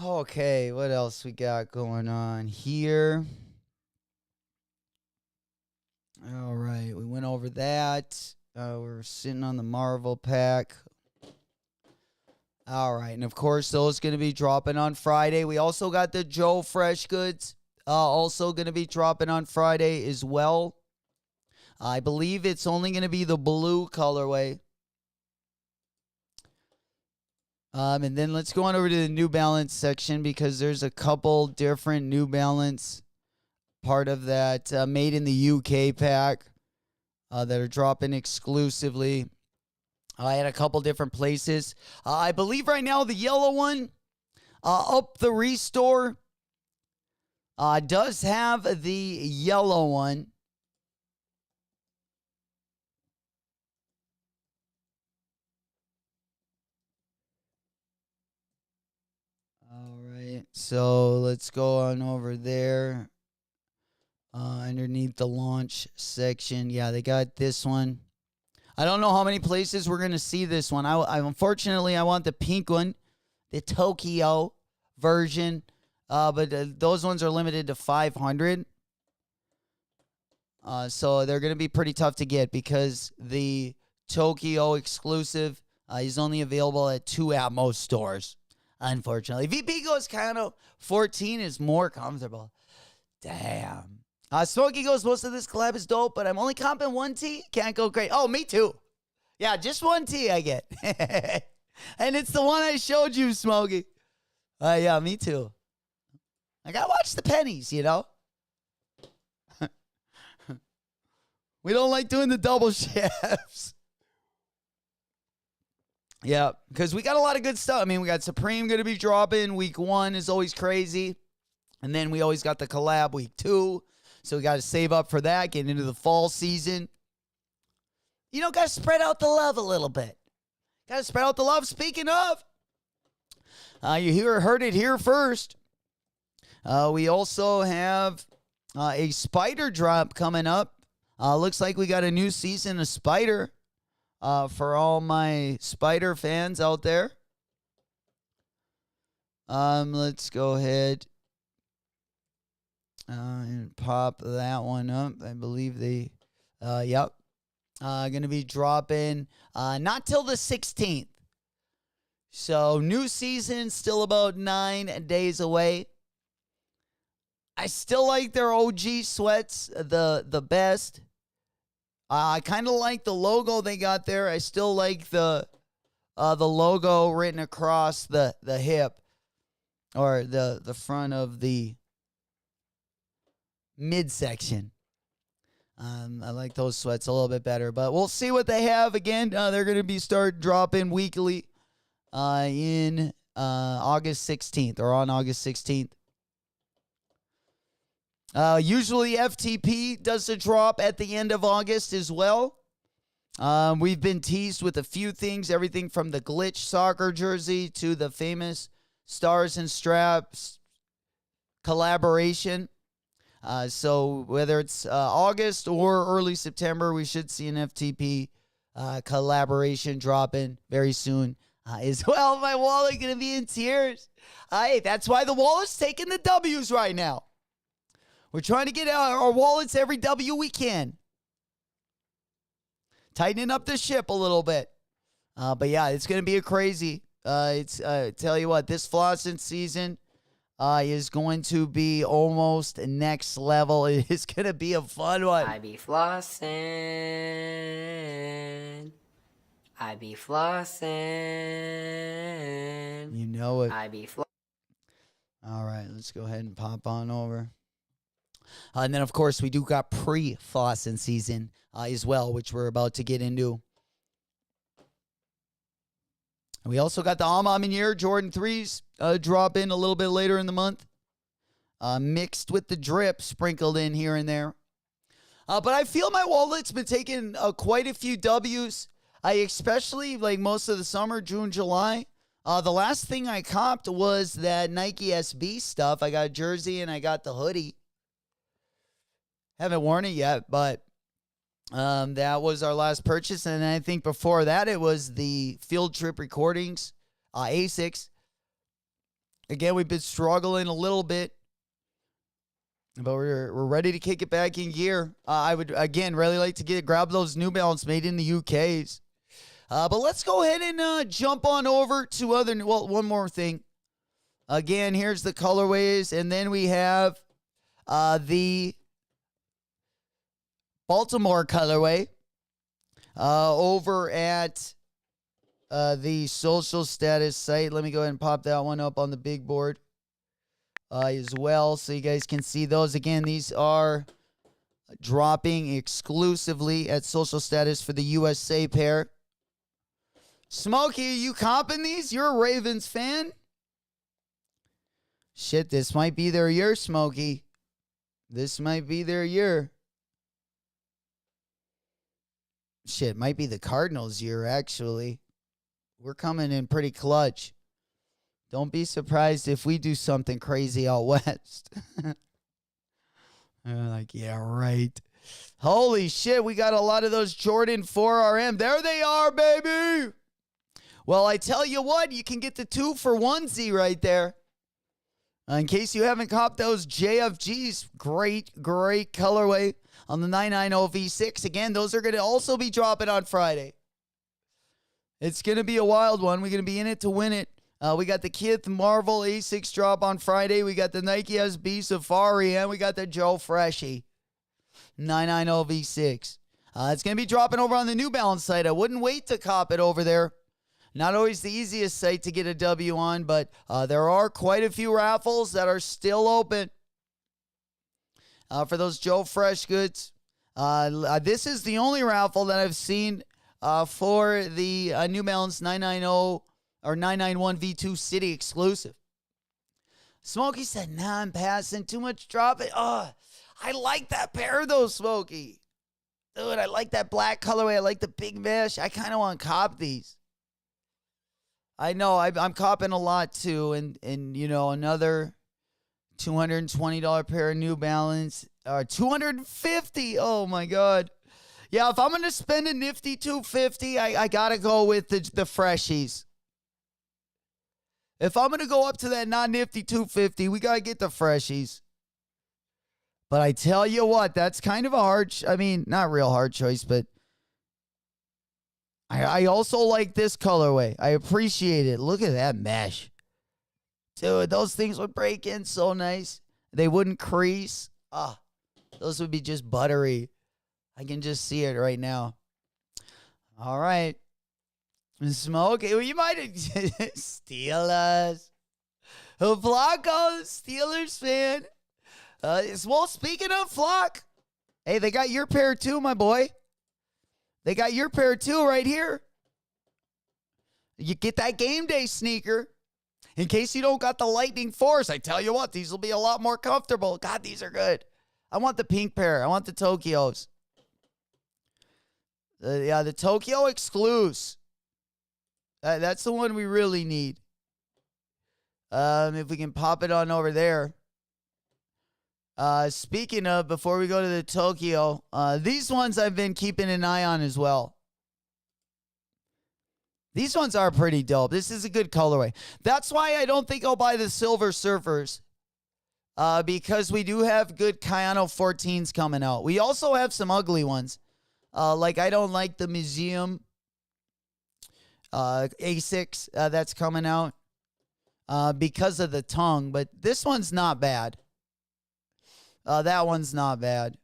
Okay, what else we got going on here? All right, we went over that. We're sitting on the Marvel pack. All right, and of course, those going to be dropping on Friday. We also got the Joe Fresh Goods, also going to be dropping on Friday as well. I believe it's only going to be the blue colorway. And then let's go on over to the New Balance section because there's a couple different New Balance part of that made in the UK pack that are dropping exclusively. I had a couple different places. I believe right now the yellow one up the restore does have the yellow one. All right, so let's go on over there. Underneath the launch section. Yeah, they got this one. I don't know how many places we're going to see this one. Unfortunately, I want the pink one, the Tokyo version, but those ones are limited to 500. So they're going to be pretty tough to get because the Tokyo exclusive is only available at 2 at most stores, unfortunately. VP goes kind of 14 is more comfortable. Damn. Smokey goes, most of this collab is dope, but I'm only comping 1 T. Can't go great. Oh, me too. Yeah, just 1 T I get. And it's the one I showed you, Smokey. Yeah, me too. I got to watch the pennies, you know. We don't like doing the double shafts. Yeah, because we got a lot of good stuff. I mean, we got Supreme going to be dropping. Week 1 is always crazy. And then we always got the collab week 2. So we got to save up for that, get into the fall season. You know, got to spread out the love a little bit. Got to spread out the love. Speaking of, you heard it here first. We also have a Spyder drop coming up. Looks like we got a new season of Spyder for all my Spyder fans out there. Let's go ahead and pop that one up. I believe they, yep. Going to be dropping not till the 16th. So new season, still about 9 days away. I still like their OG sweats the best. I kind of like the logo they got there. I still like the logo written across the hip or the front of the midsection. I like those sweats a little bit better, but we'll see what they have. Again, they're going to be start dropping weekly in August 16th or on August 16th. Usually FTP does a drop at the end of August as well. We've been teased with a few things, everything from the glitch soccer jersey to the famous Stars and Straps collaboration. So whether it's August or early September, we should see an FTP collaboration dropping very soon as well. My wallet going to be in tears. Hey, that's why the wallet's taking the W's right now. We're trying to get our wallets every W we can. Tightening up the ship a little bit. But yeah, it's going to be a crazy. Tell you what, this flossing season is going to be almost next level. It is going to be a fun one. I be flossing. I be flossing. You know it. I be flossing. All right, let's go ahead and pop on over. And then, of course, we do got pre-flossing season as well, which we're about to get into. We also got the Air Jordan 3s drop in a little bit later in the month. Mixed with the drip sprinkled in here and there. But I feel my wallet's been taking quite a few W's. Especially like most of the summer, June, July. The last thing I copped was that Nike SB stuff. I got a jersey and I got the hoodie. Haven't worn it yet, but that was our last purchase. And I think before that, it was the Field Trip Recordings, A6. Again, we've been struggling a little bit, but we're ready to kick it back in gear. I would, again, really like to grab those New Balance made in the UKs. But let's go ahead and jump on over to one more thing. Again, here's the colorways, and then we have the Baltimore colorway over at the Social Status site. Let me go ahead and pop that one up on the big board as well so you guys can see those. Again, these are dropping exclusively at Social Status for the USA pair. Smokey, are you comping these? You're a Ravens fan? Shit, this might be their year, Smokey. This might be their year. Shit, might be the Cardinals' year, actually. We're coming in pretty clutch. Don't be surprised if we do something crazy out west. Like, yeah, right. Holy shit, we got a lot of those Jordan 4RM. There they are, baby. Well, I tell you what, you can get the 2 for 1Z right there. In case you haven't copped those JFGs, great colorway on the 990 V6. Again, those are going to also be dropping on Friday. It's going to be a wild one. We're going to be in it to win it. We got the Kith Marvel A6 drop on Friday. We got the Nike SB Safari, and we got the Joe Freshie 990 V6. It's going to be dropping over on the New Balance site. I wouldn't wait to cop it over there. Not always the easiest site to get a W on, but there are quite a few raffles that are still open for those Joe Fresh goods. This is the only raffle that I've seen for the New Balance 990 or 991 V2 City exclusive. Smokey said, nah, I'm passing. Too much dropping. Oh, I like that pair though, Smokey. Dude, I like that black colorway. I like the big mesh. I kind of want to cop these. I know I'm copping a lot too, and you know, another $220 pair of New Balance, or $250. Oh my God, yeah. If I'm gonna spend a nifty $250, I gotta go with the freshies. If I'm gonna go up to that non-nifty $250, we gotta get the freshies. But I tell you what, that's kind of a hard. I mean, not real hard choice, but. I also like this colorway. I appreciate it. Look at that mesh. Dude, those things would break in so nice. They wouldn't crease. Those would be just buttery. I can just see it right now. All right. Smoke. You might Steelers. Flacco, Steelers fan. Well, speaking of Flock, hey, they got your pair too, my boy. They got your pair too right here. You get that game day sneaker. In case you don't got the Lightning Force, I tell you what, these will be a lot more comfortable. God, these are good. I want the pink pair. I want the Tokyos. The Tokyo Exclusive. That's the one we really need. If we can pop it on over there. Speaking of, before we go to the Tokyo, these ones I've been keeping an eye on as well. These ones are pretty dope. This is a good colorway. That's why I don't think I'll buy the Silver Surfers. Because we do have good Kayano 14s coming out. We also have some ugly ones. Like I don't like the Museum A6 that's coming out because of the tongue. But this one's not bad. That one's not bad.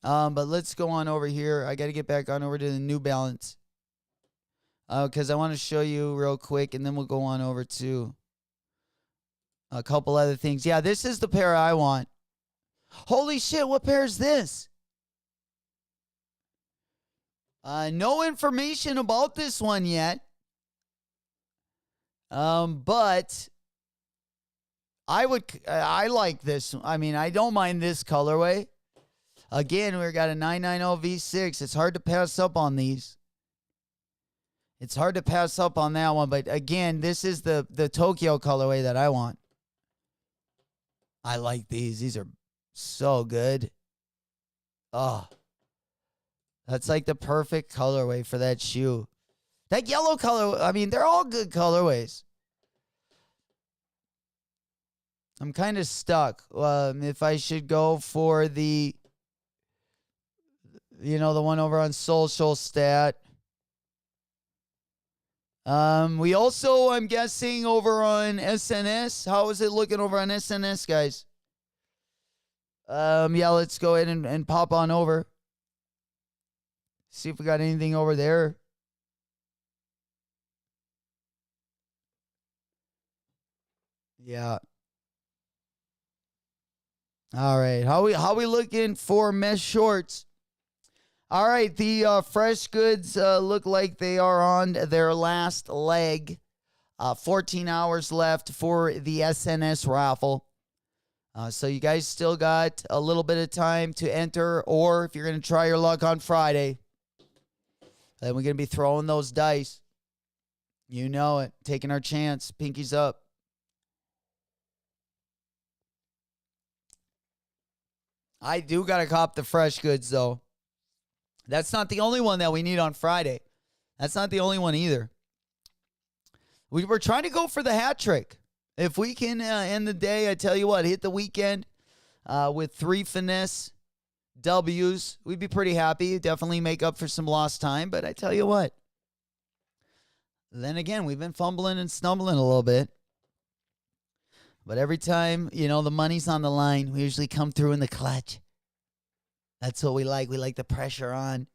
But let's go on over here. I got to get back on over to the New Balance. Because I want to show you real quick, and then we'll go on over to a couple other things. Yeah, this is the pair I want. Holy shit, what pair is this? No information about this one yet. But I like this. I mean, I don't mind this colorway. Again, we've got a 990 V6. It's hard to pass up on these. It's hard to pass up on that one, but again, this is the Tokyo colorway that I want. I like these. These are so good. Oh, that's like the perfect colorway for that shoe. That yellow color, I mean, they're all good colorways. I'm kind of stuck. If I should go for the one over on Social Stat. We also, I'm guessing, over on SNS. How is it looking over on SNS, guys? Yeah, let's go ahead and pop on over. See if we got anything over there. Yeah. All right. How we looking for mesh shorts? All right, the Fresh Goods look like they are on their last leg. 14 hours left for the SNS raffle. So you guys still got a little bit of time to enter, or if you're going to try your luck on Friday, then we're going to be throwing those dice. You know it. Taking our chance. Pinkies up. I do got to cop the Fresh Goods, though. That's not the only one that we need on Friday. That's not the only one either. We're trying to go for the hat trick. If we can end the day, I tell you what, hit the weekend with 3 finesse W's, we'd be pretty happy. Definitely make up for some lost time. But I tell you what, then again, we've been fumbling and stumbling a little bit. But every time, the money's on the line, we usually come through in the clutch. That's what we like. We like the pressure on.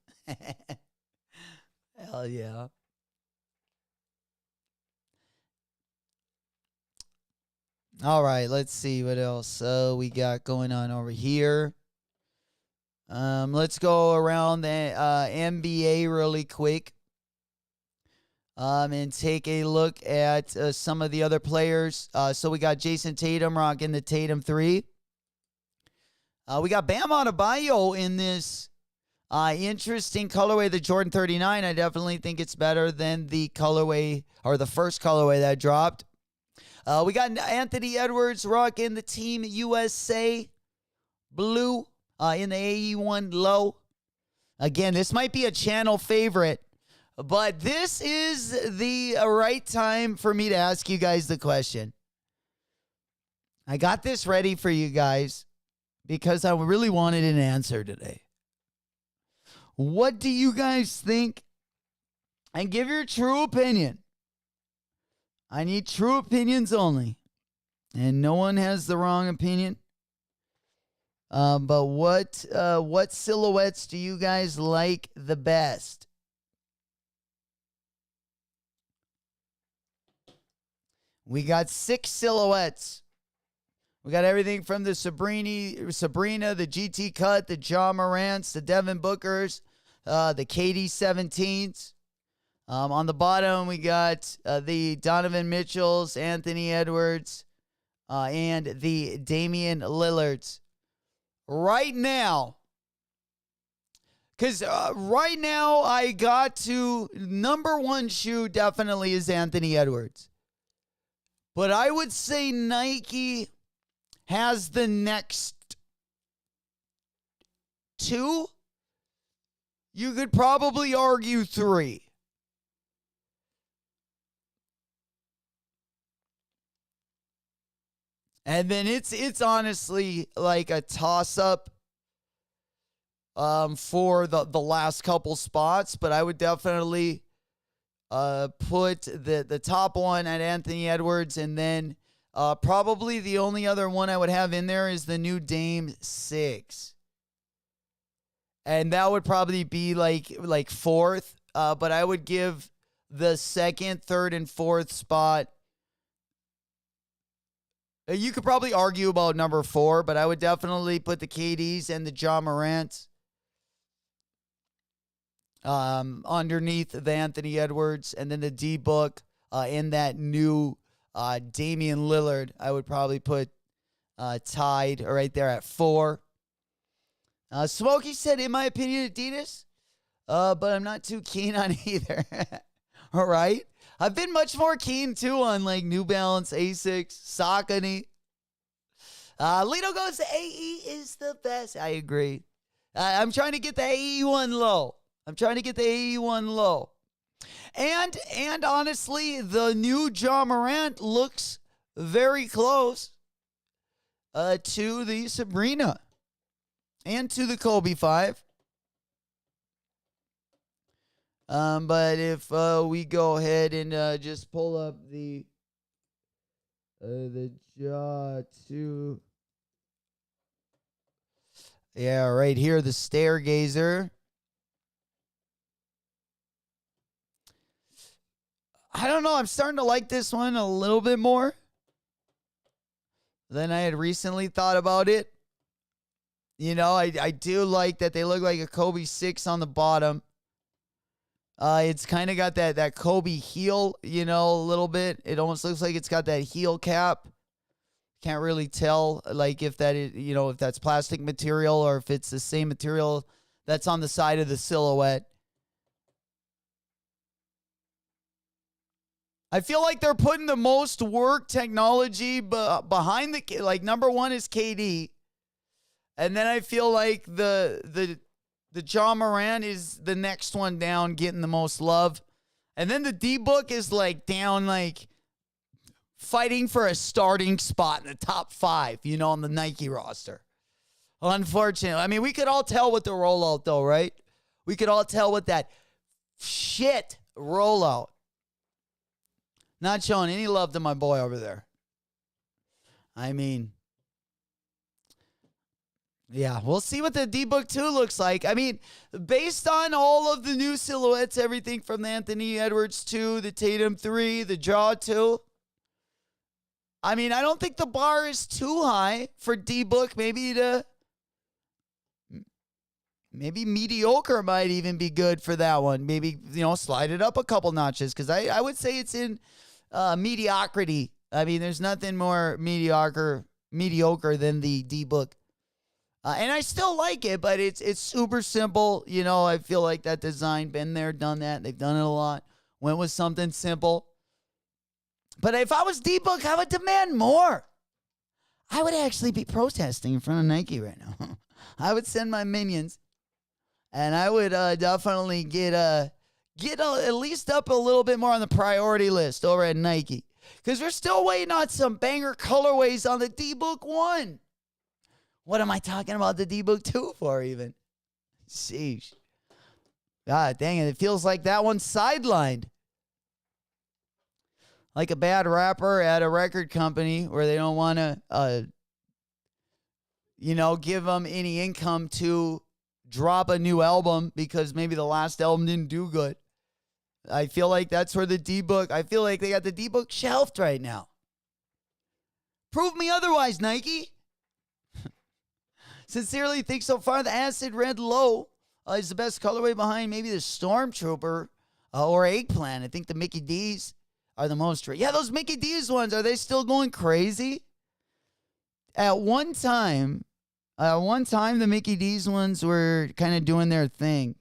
Hell yeah. All right, let's see what else we got going on over here. Let's go around the NBA really quick and take a look at some of the other players. So we got Jason Tatum rocking the Tatum 3. We got Bam Adebayo in this interesting colorway, the Jordan 39. I definitely think it's better than the colorway or the first colorway that dropped. We got Anthony Edwards rocking the Team USA blue in the AE1 low. Again, this might be a channel favorite, but this is the right time for me to ask you guys the question. I got this ready for you guys because I really wanted an answer today. What do you guys think? And give your true opinion. I need true opinions only. And no one has the wrong opinion. But what silhouettes do you guys like the best? We got 6 silhouettes. We got everything from the Sabrina, the GT Cut, the Ja Morants, the Devin Bookers, the KD 17s. On the bottom, we got the Donovan Mitchells, Anthony Edwards, and the Damian Lillards. Right now, because right now I got to number 1 shoe definitely is Anthony Edwards. But I would say Nike has the next 2. You could probably argue 3. And then it's honestly like a toss-up for the last couple spots. But I would definitely put the top one at Anthony Edwards. And then probably the only other one I would have in there is the new Dame 6. And that would probably be like 4th. But I would give the 2nd, 3rd, and 4th spot. You could probably argue about number 4, but I would definitely put the KDs and the Ja Morants underneath the Anthony Edwards, and then the D-Book in that new Damian Lillard. I would probably put tied right there at 4. Smokey said, in my opinion, Adidas, but I'm not too keen on either. All right. I've been much more keen, too, on like New Balance, Asics, Saucony. Lito goes, AE is the best. I agree. I'm trying to get the AE one low. And honestly, the new Ja Morant looks very close to the Sabrina and to the Kobe 5. But if we go ahead and just pull up the Ja 2. Yeah, right here, the Stargazer. I don't know. I'm starting to like this one a little bit more than I had recently thought about it. You know, I do like that they look like a Kobe 6 on the bottom. It's kind of got that Kobe heel, you know, a little bit. It almost looks like it's got that heel cap. Can't really tell, like, if that is, you know, if that's plastic material or if it's the same material that's on the side of the silhouette. I feel like they're putting the most work technology behind the, like, number 1 is KD. And then I feel like the Ja Morant is the next one down, getting the most love. And then the D-Book is, like, down, like, fighting for a starting spot in the top 5, you know, on the Nike roster. Unfortunately. I mean, we could all tell with the rollout, though, right? We could all tell with that shit rollout. Not showing any love to my boy over there. I mean, yeah, we'll see what the D-Book 2 looks like. I mean, based on all of the new silhouettes, everything from the Anthony Edwards 2, the Tatum 3, the Ja 2, I mean, I don't think the bar is too high for D-Book. Maybe mediocre might even be good for that one. Maybe, you know, slide it up a couple notches, because I would say it's in mediocrity. I mean, there's nothing more mediocre than the D-Book. And I still like it, but it's super simple. You know, I feel like that design, been there, done that. They've done it a lot. Went with something simple. But if I was D-Book, I would demand more. I would actually be protesting in front of Nike right now. I would send my minions, and I would definitely get at least up a little bit more on the priority list over at Nike, because we're still waiting on some banger colorways on the D-Book 1. What am I talking about the D-Book 2 for even? Sheesh. God dang it. It feels like that one's sidelined. Like a bad rapper at a record company where they don't want to, give them any income to drop a new album because maybe the last album didn't do good. I feel like that's where the D-Book, I feel like they got the D-Book shelved right now. Prove me otherwise, Nike. Sincerely think so far the Acid Red Low is the best colorway behind maybe the Stormtrooper or Eggplant. I think the Mickey D's are the most. Yeah, those Mickey D's ones, are they still going crazy? At one time, the Mickey D's ones were kind of doing their thing.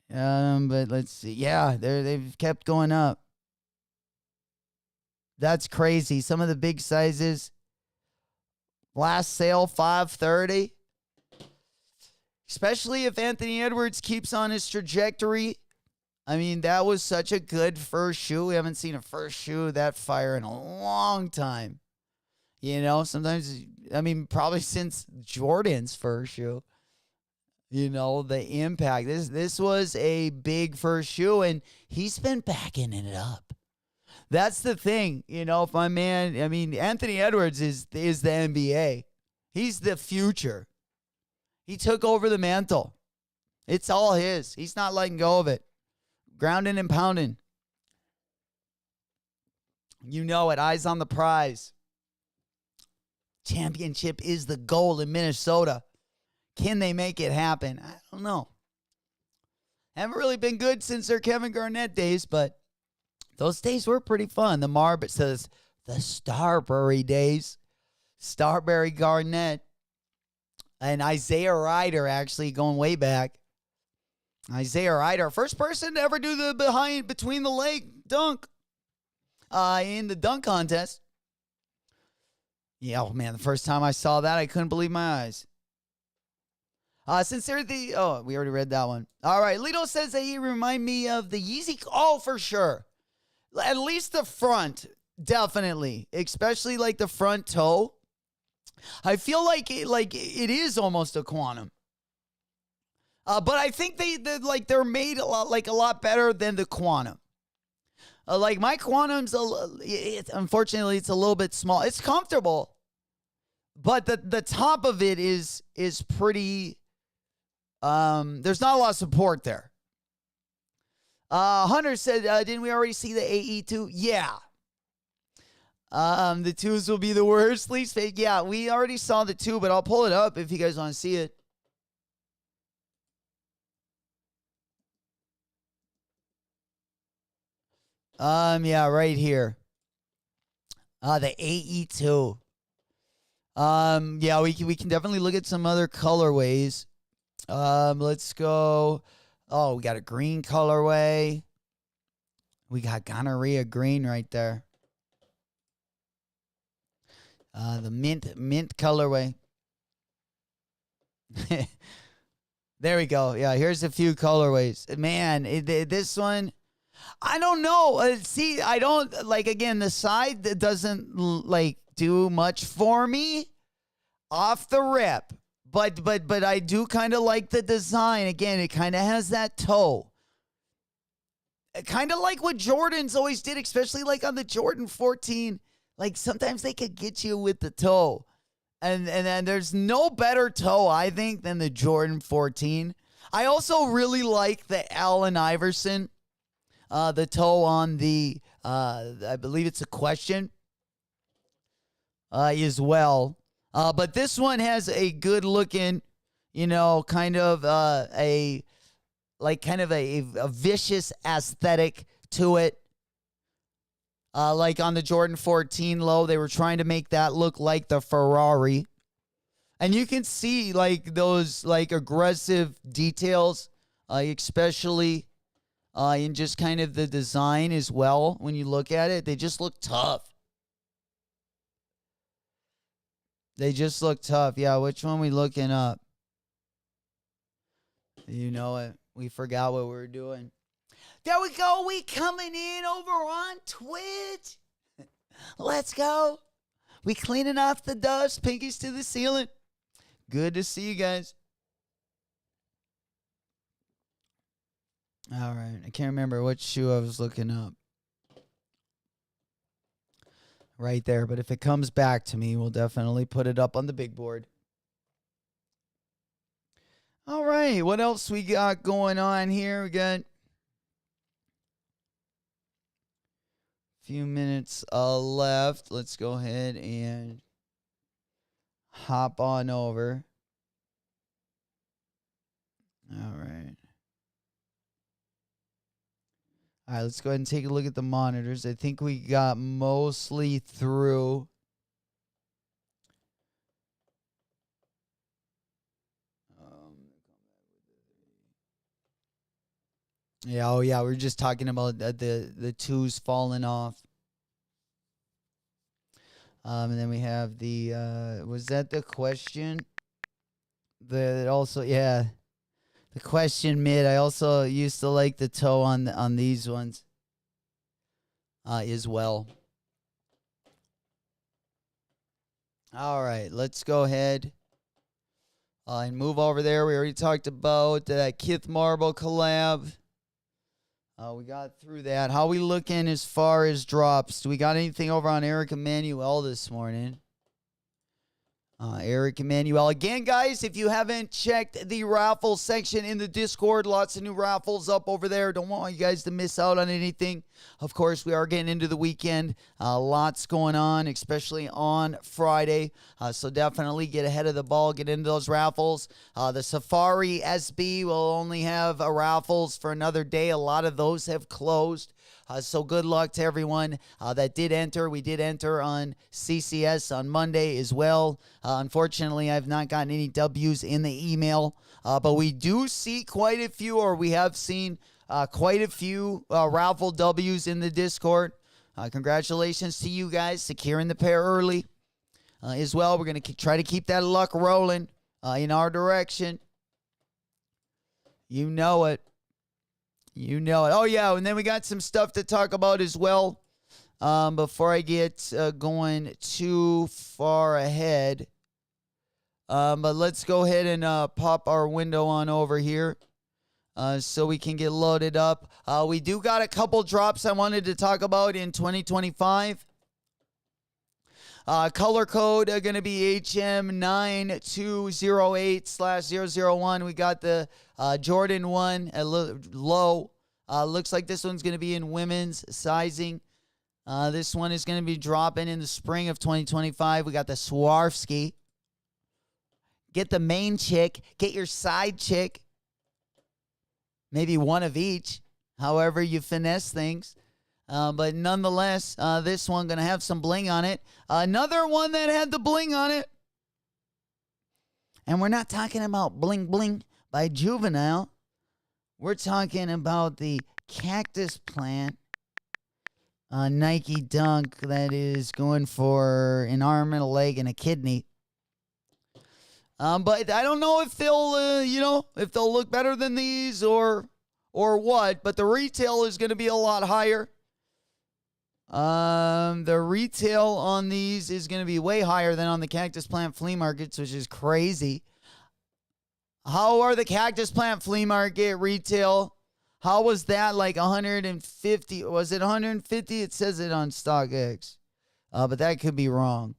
But let's see. Yeah, they've kept going up. That's crazy. Some of the big sizes. Last sale, $530. Especially if Anthony Edwards keeps on his trajectory. I mean, that was such a good first shoe. We haven't seen a first shoe that fire in a long time. Sometimes, probably since Jordan's first shoe. The impact. This was a big first shoe, and he's been backing it up. That's the thing. If my man, Anthony Edwards is the NBA. He's the future. He took over the mantle. It's all his. He's not letting go of it. Grounding and pounding. You know it. Eyes on the prize. Championship is the goal in Minnesota. Can they make it happen? I don't know. Haven't really been good since their Kevin Garnett days, but those days were pretty fun. The Marb says the Starbury days. Starbury Garnett. And Isaiah Ryder actually going way back. Isaiah Ryder, first person to ever do the between the leg dunk in the dunk contest. Yeah, oh man, the first time I saw that, I couldn't believe my eyes. Sincerely, we already read that one. All right, Lito says that he remind me of the Yeezy. Oh, for sure. At least the front, definitely. Especially like the front toe. I feel like it is almost a Quantum. But I think they're made a lot better than the Quantum. Like my Quantum's unfortunately it's a little bit small. It's comfortable, but the top of it is pretty. There's not a lot of support there. Hunter said, didn't we already see the AE2? Yeah. The 2s will be the worst. Least fake. Yeah, we already saw the 2, but I'll pull it up if you guys want to see it. Yeah, right here. The AE2. Yeah, we can definitely look at some other colorways. Let's go. Oh, we got a green colorway. We got gonorrhea green right there. The mint colorway. There we go. Yeah, here's a few colorways. Man, this one, I don't know. See, I don't again, the side that doesn't do much for me off the rip. But I do kind of like the design. Again, it kind of has that toe. Kind of like what Jordans always did, especially on the Jordan 14. Sometimes they could get you with the toe. And then there's no better toe, I think, than the Jordan 14. I also really like the Allen Iverson. The toe on the, I believe it's a Question as well. But this one has a good looking, kind of a vicious aesthetic to it. Like on the Jordan 14 low, they were trying to make that look like the Ferrari. And you can see those aggressive details, especially in just kind of the design as well. When you look at it, they just look tough. They just look tough. Yeah, which one we looking up? You know it. We forgot what we were doing. There we go. We coming in over on Twitch. Let's go. We cleaning off the dust. Pinkies to the ceiling. Good to see you guys. All right. I can't remember which shoe I was looking up. right there. But if it comes back to me, we'll definitely put it up on the big board. All right, what else we got going on here? We got a few minutes left. Let's go ahead and hop on over. All right. All right, let's go ahead and take a look at the monitors. I think we got mostly through. Yeah, oh yeah, we were just talking about the twos falling off. And then we have the was that the question? The also, yeah. The question mid. I also used to like the toe on these ones as well. All right, let's go ahead and move over there. We already talked about that Kith Marble collab. We got through that. How we looking as far as drops? Do we got anything over on Eric Emanuel this morning? Eric Emanuel. Again, guys, if you haven't checked the raffle section in the Discord, lots of new raffles up over there. Don't want you guys to miss out on anything. Of course, we are getting into the weekend. Lots going on, especially on Friday. So definitely get ahead of the ball, get into those raffles. The Safari SB will only have raffles for another day. A lot of those have closed. So good luck to everyone that did enter. We did enter on CCS on Monday as well. Unfortunately, I've not gotten any W's in the email. But we do see quite a few, or we have seen quite a few raffle W's in the Discord. Congratulations to you guys securing the pair early as well. We're going to try to keep that luck rolling in our direction. You know it. You know it. Oh, yeah, and then we got some stuff to talk about as well before I get going too far ahead. But let's go ahead and pop our window on over here so we can get loaded up. We do got a couple drops I wanted to talk about in 2025. Color code going to be HM9208/001. We got the Jordan 1 low. Looks like this one's going to be in women's sizing. This one is going to be dropping in the spring of 2025. We got the Swarovski. Get the main chick. Get your side chick. Maybe one of each. However you finesse things. But nonetheless, this one going to have some bling on it. Another one that had the bling on it. And we're not talking about Bling Bling by Juvenile. We're talking about the Cactus Plant Nike Dunk that is going for an arm and a leg and a kidney. But I don't know if they'll, if they'll look better than these or what. But the retail is going to be a lot higher. The retail on these is going to be way higher than on the Cactus Plant flea markets, which is crazy. How are the Cactus Plant flea market retail? How was that like 150? Was it 150? It says it on StockX. But that could be wrong.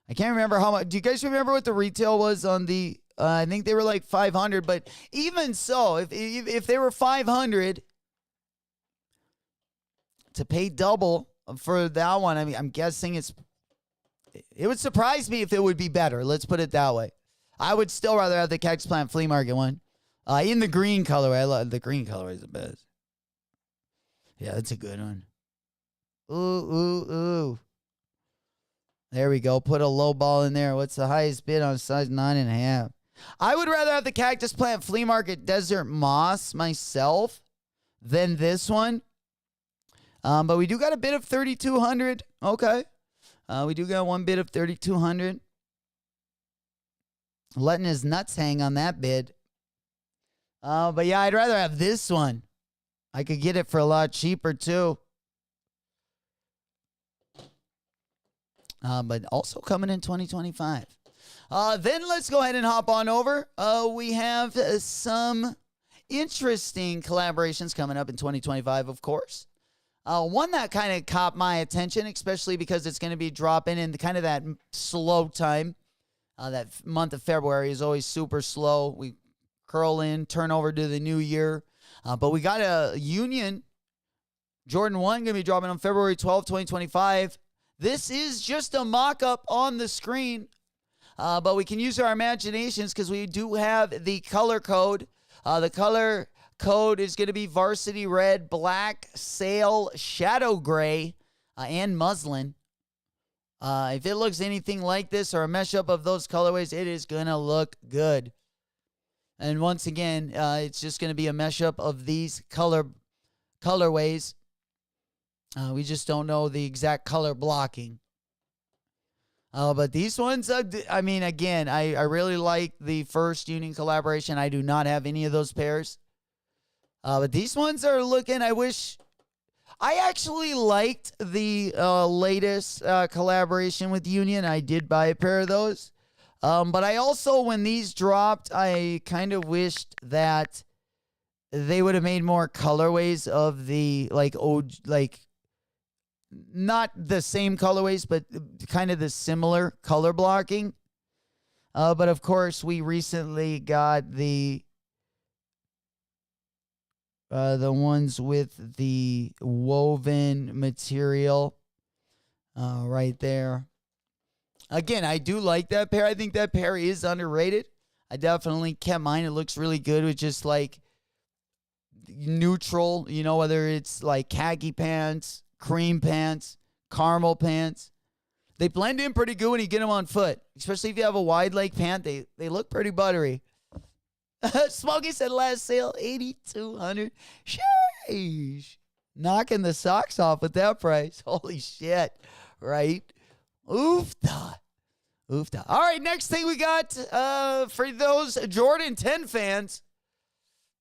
I can't remember how much. Do you guys remember what the retail was on the, I think they were like 500, but even so, if they were 500, to pay double for that one, I mean, I'm guessing it would surprise me if it would be better. Let's put it that way. I would still rather have the Cactus Plant flea market one. In the green colorway. I love the green colorway is the best. Yeah, that's a good one. Ooh. There we go. Put a low ball in there. What's the highest bid on size 9.5? I would rather have the Cactus Plant flea market Desert Moss myself than this one. But we do got a bid of 3,200. Okay. We do got one bid of 3,200. Letting his nuts hang on that bid. But yeah, I'd rather have this one. I could get it for a lot cheaper too. But also coming in 2025. Then let's go ahead and hop on over. We have some interesting collaborations coming up in 2025, of course. One that kind of caught my attention, especially because it's going to be dropping in kind of that slow time. That month of February is always super slow. We curl in, turn over to the new year. But we got a Union Jordan 1 going to be dropping on February 12, 2025. This is just a mock-up on the screen. But we can use our imaginations because we do have the color code. The color code is going to be varsity red, black, sail, shadow gray, and muslin. If it looks anything like this or a mashup of those colorways, it is going to look good. And once again, it's just going to be a mashup of these colorways. We just don't know the exact color blocking. But these ones, I mean, again, I really like the first Union collaboration. I do not have any of those pairs. But these ones are looking, I actually liked the latest collaboration with Union. I did buy a pair of those. But I also, when these dropped, I kind of wished that they would have made more colorways of the, not the same colorways, but kind of the similar color blocking. But of course, we recently got the ones with the woven material right there. Again, I do like that pair. I think that pair is underrated. I definitely kept mine. It looks really good with just like neutral, whether it's like khaki pants, cream pants, caramel pants. They blend in pretty good when you get them on foot, especially if you have a wide leg pant. They look pretty buttery. Smokey said last sale, $8,200. Sheesh. Knocking the socks off with that price. Holy shit. Right? Oofda. All right, next thing we got for those Jordan 10 fans.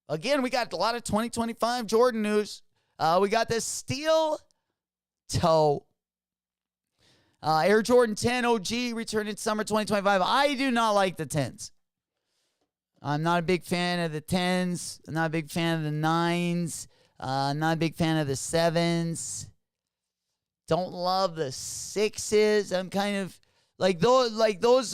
Again, we got a lot of 2025 Jordan news. We got this steel toe. Air Jordan 10 OG returning summer 2025. I do not like the 10s. I'm not a big fan of the 10s. I'm not a big fan of the 9s. Not a big fan of the 7s. Don't love the 6s. I'm kind of like those.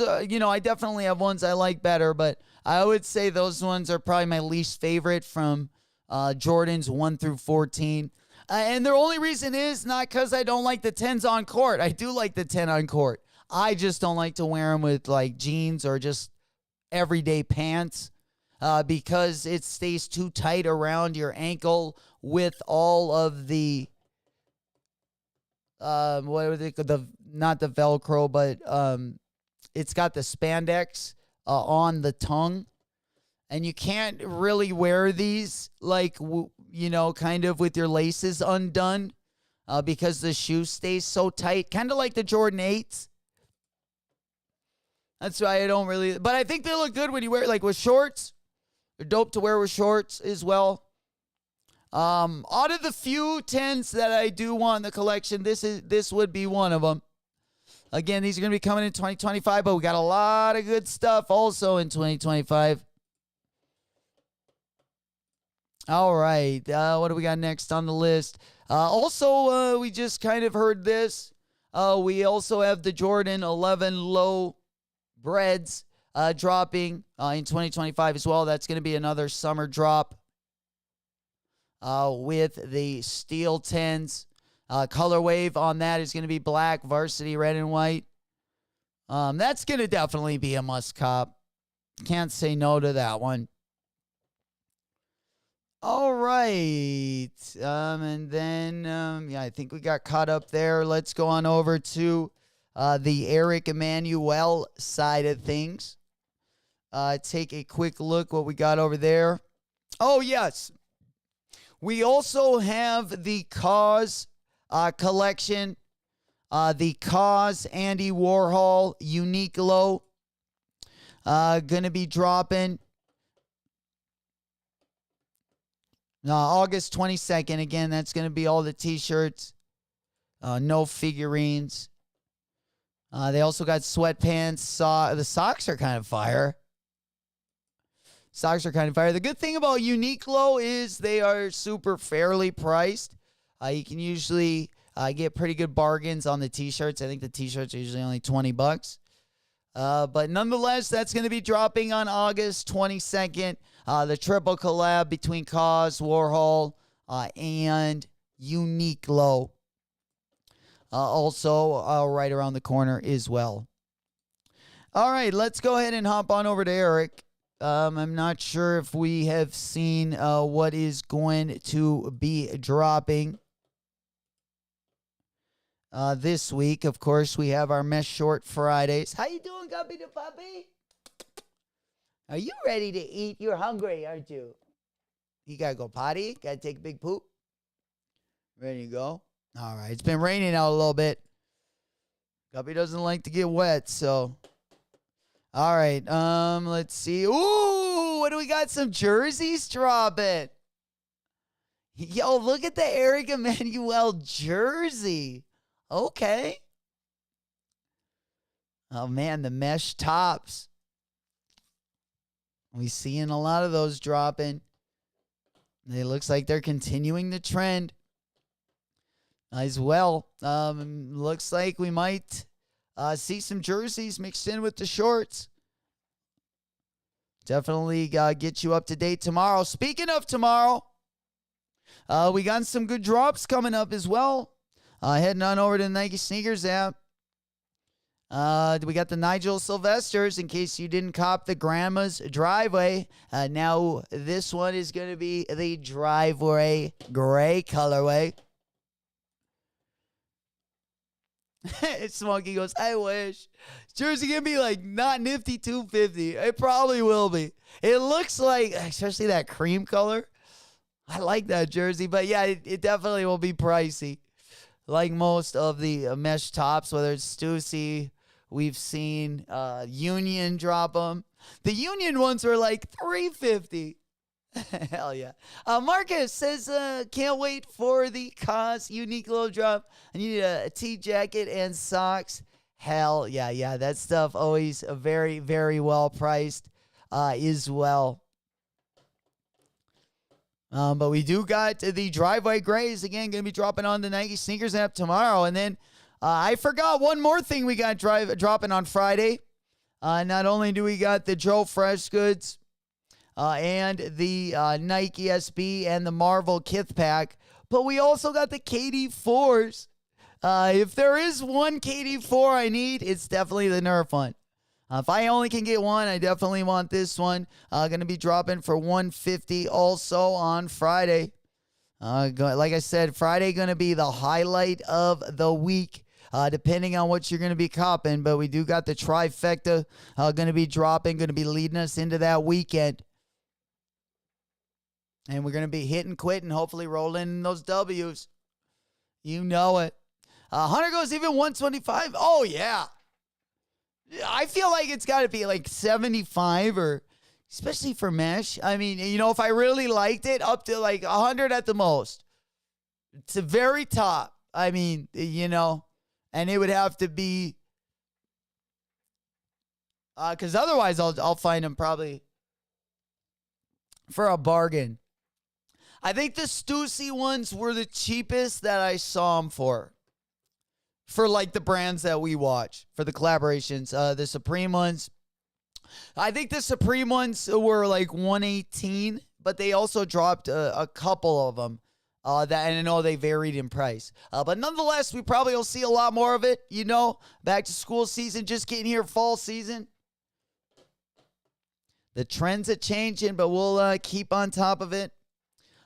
I definitely have ones I like better, but I would say those ones are probably my least favorite from Jordans 1 through 14. And their only reason is not because I don't like the 10s on court. I do like the 10 on court. I just don't like to wear them with like jeans or just everyday pants because it stays too tight around your ankle with all of the what are they, not the Velcro, but it's got the spandex on the tongue, and you can't really wear these kind of with your laces undone because the shoe stays so tight, kind of like the Jordan 8s. That's why I don't really, but I think they look good when you wear it like with shorts. They're dope to wear with shorts as well. Out of the few 10s that I do want in the collection, this would be one of them. Again, these are going to be coming in 2025, but we got a lot of good stuff also in 2025. All right, what do we got next on the list? Also, we just kind of heard this. We also have the Jordan 11 low breads dropping in 2025 as well. That's going to be another summer drop with the steel 10s. Color wave on that is going to be black, varsity red and white. That's going to definitely be a must cop. Can't say no to that one. All right. And then, I think we got caught up there. Let's go on over to the Eric Emanuel side of things. Take a quick look what we got over there. Oh, yes. We also have the Cause collection. The Cause Andy Warhol Unique Low. Going to be dropping August 22nd. Again, that's going to be all the t-shirts. No figurines. They also got sweatpants. The socks are kind of fire. The good thing about Uniqlo is they are super fairly priced. You can usually get pretty good bargains on the t-shirts. I think the t-shirts are usually only $20. But nonetheless, that's going to be dropping on August 22nd. The triple collab between Cause, Warhol, and Uniqlo. Also right around the corner as well. All right, let's go ahead and hop on over to Eric. I'm not sure if we have seen what is going to be dropping this week. Of course, we have our Mesh Short Fridays. How you doing, Guppy the Puppy? Are you ready to eat? You're hungry, aren't you? You got to go potty? Got to take a big poop? Ready to go? All right. It's been raining out a little bit. Guppy doesn't like to get wet, so... All right, let's see. Ooh, what do we got? Some jerseys dropping. Yo, look at the Eric Emanuel jersey. Okay. Oh, man, the mesh tops. We seeing a lot of those dropping. It looks like they're continuing the trend as well. Looks like we might... see some jerseys mixed in with the shorts. Definitely get you up to date tomorrow. Speaking of tomorrow, we got some good drops coming up as well. Heading on over to the Nike Sneakers app. We got the Nigel Sylvesters, in case you didn't cop the Grandma's Driveway. Now this one is going to be the Driveway Gray colorway. Smokey goes, I wish. Jersey gonna be like not nifty 250. It probably will be. It looks like, especially that cream color. I like that jersey, but yeah, it definitely will be pricey. Like most of the mesh tops, whether it's Stussy, we've seen Union drop them. The Union ones were like $350. Hell yeah. Marcus says, can't wait for the Cause Uniqlo drop. I need a tee jacket and socks. Hell yeah. That stuff always very, very well priced as well. But we do got the Driveway Grays, again, going to be dropping on the Nike Sneakers app tomorrow. And then I forgot one more thing we got dropping on Friday. Not only do we got the Joe Fresh Goods, and the Nike SB and the Marvel Kith pack. But we also got the KD4s. If there is one KD4 I need, it's definitely the Nerf one. If I only can get one, I definitely want this one. Going to be dropping for $150 also on Friday. Like I said, Friday going to be the highlight of the week. Depending on what you're going to be copping. But we do got the trifecta going to be dropping, going to be leading us into that weekend. And we're going to be hitting, quitting, hopefully rolling in those W's. You know it. Hunter goes even 125. Oh, yeah. I feel like it's got to be like 75 or especially for mesh. I mean, you know, if I really liked it, up to like 100 at the most. It's the very top. I mean, you know, and it would have to be because otherwise I'll find them probably for a bargain. I think the Stussy ones were the cheapest that I saw them for like the brands that we watch, for the collaborations. The Supreme ones, I think the Supreme ones were like $118, but they also dropped a couple of them. And I know they varied in price. But nonetheless, we probably will see a lot more of it, you know, back to school season, just getting here, fall season. The trends are changing, but we'll keep on top of it.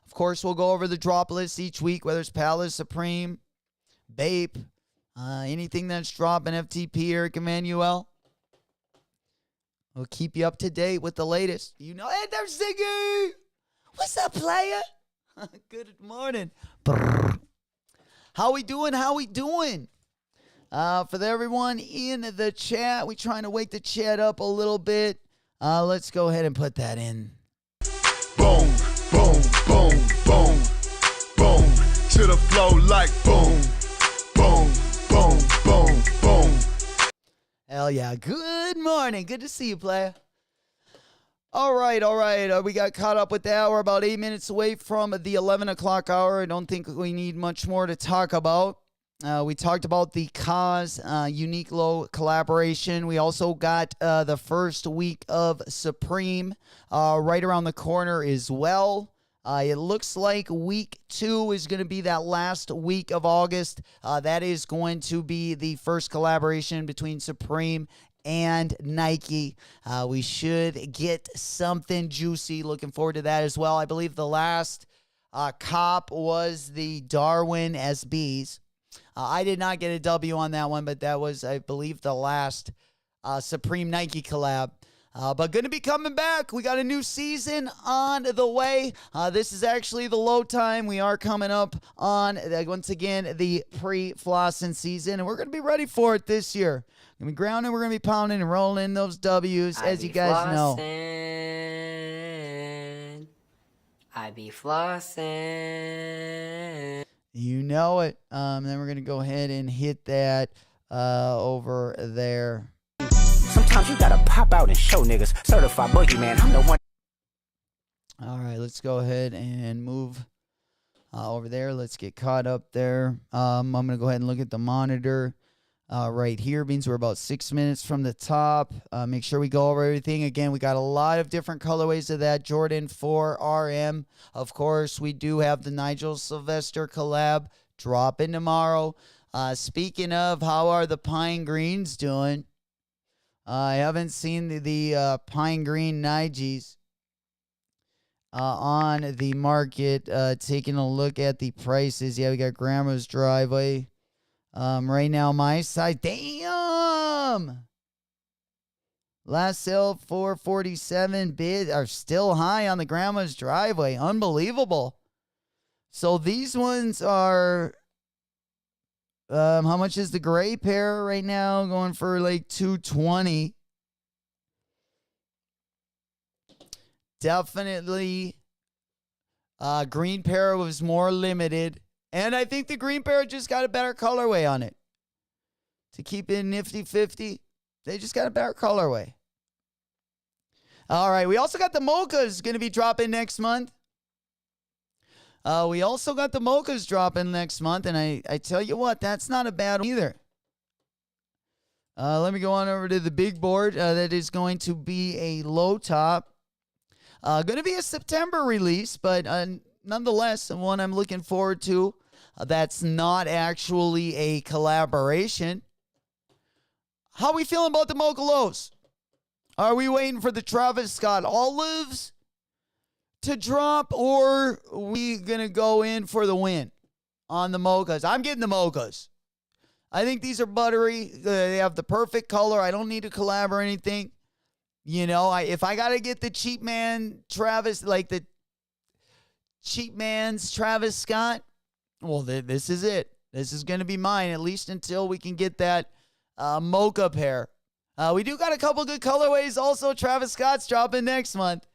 Of course, we'll go over the drop list each week, whether it's Palace, Supreme, Bape, anything that's dropping, FTP, Eric Emanuel. We'll keep you up to date with the latest. You know, hey, there's Ziggy. What's up, player? Good morning. Brrr. How we doing? For everyone in the chat, we trying to wake the chat up a little bit. Let's go ahead and put that in. Boom, boom, boom, boom, boom. To the flow like boom, boom, boom, boom, boom. Hell yeah. Good morning. Good to see you, player. All right. We got caught up with that. We're about 8 minutes away from the 11 o'clock hour. I don't think we need much more to talk about. We talked about the Cause Unique Low collaboration. We also got the first week of Supreme right around the corner as well. It looks like week 2 is going to be that last week of August. That is going to be the first collaboration between Supreme and Nike. We should get something juicy. Looking forward to that as well. I believe the last cop was the Darwin SBs. I did not get a W on that one, but that was, I believe, the last Supreme Nike collab. But going to be coming back. We got a new season on the way. This is actually the low time. We are coming up on, once again, the pre-flossing season, and we're going to be ready for it this year. We're going to be grounding, we're going to be pounding and rolling those W's, as you guys know. I be flossing. You know it. Then we're going to go ahead and hit that over there. Sometimes you gotta pop out and show niggas. Certified boogeyman, I'm the one. All right, let's go ahead and move over there. Let's get caught up there. I'm going to go ahead and look at the monitor right here. Means we're about 6 minutes from the top. Make sure we go over everything. Again, we got a lot of different colorways of that Jordan 4 RM. Of course, we do have the Nigel Sylvester collab dropping tomorrow. Speaking of, how are the Pine Greens doing? I haven't seen the Pine Green Nikes on the market. Taking a look at the prices. Yeah, we got Grandma's Driveway. Right now, my size. Damn! Last sale, $447. Bid are still high on the Grandma's Driveway. Unbelievable. So these ones are... how much is the gray pair right now? Going for like $220. Definitely. Green pair was more limited. And I think the green pair just got a better colorway on it. To keep it nifty-50, they just got a better colorway. All right, we also got the mochas going to be dropping next month. We also got the mochas dropping next month, and I tell you what, that's not a bad one either. Let me go on over to the big board. That is going to be a low top. Going to be a September release, but nonetheless, one I'm looking forward to. That's not actually a collaboration. How are we feeling about the mocha lows? Are we waiting for the Travis Scott olives to drop, or we going to go in for the win on the mochas? I'm getting the mochas. I think these are buttery. They have the perfect color. I don't need to collab or anything. You know, if I got to get the cheap man Travis, like the cheap man's Travis Scott, well, this is it. This is going to be mine, at least until we can get that mocha pair. We do got a couple good colorways. Also, Travis Scott's dropping next month.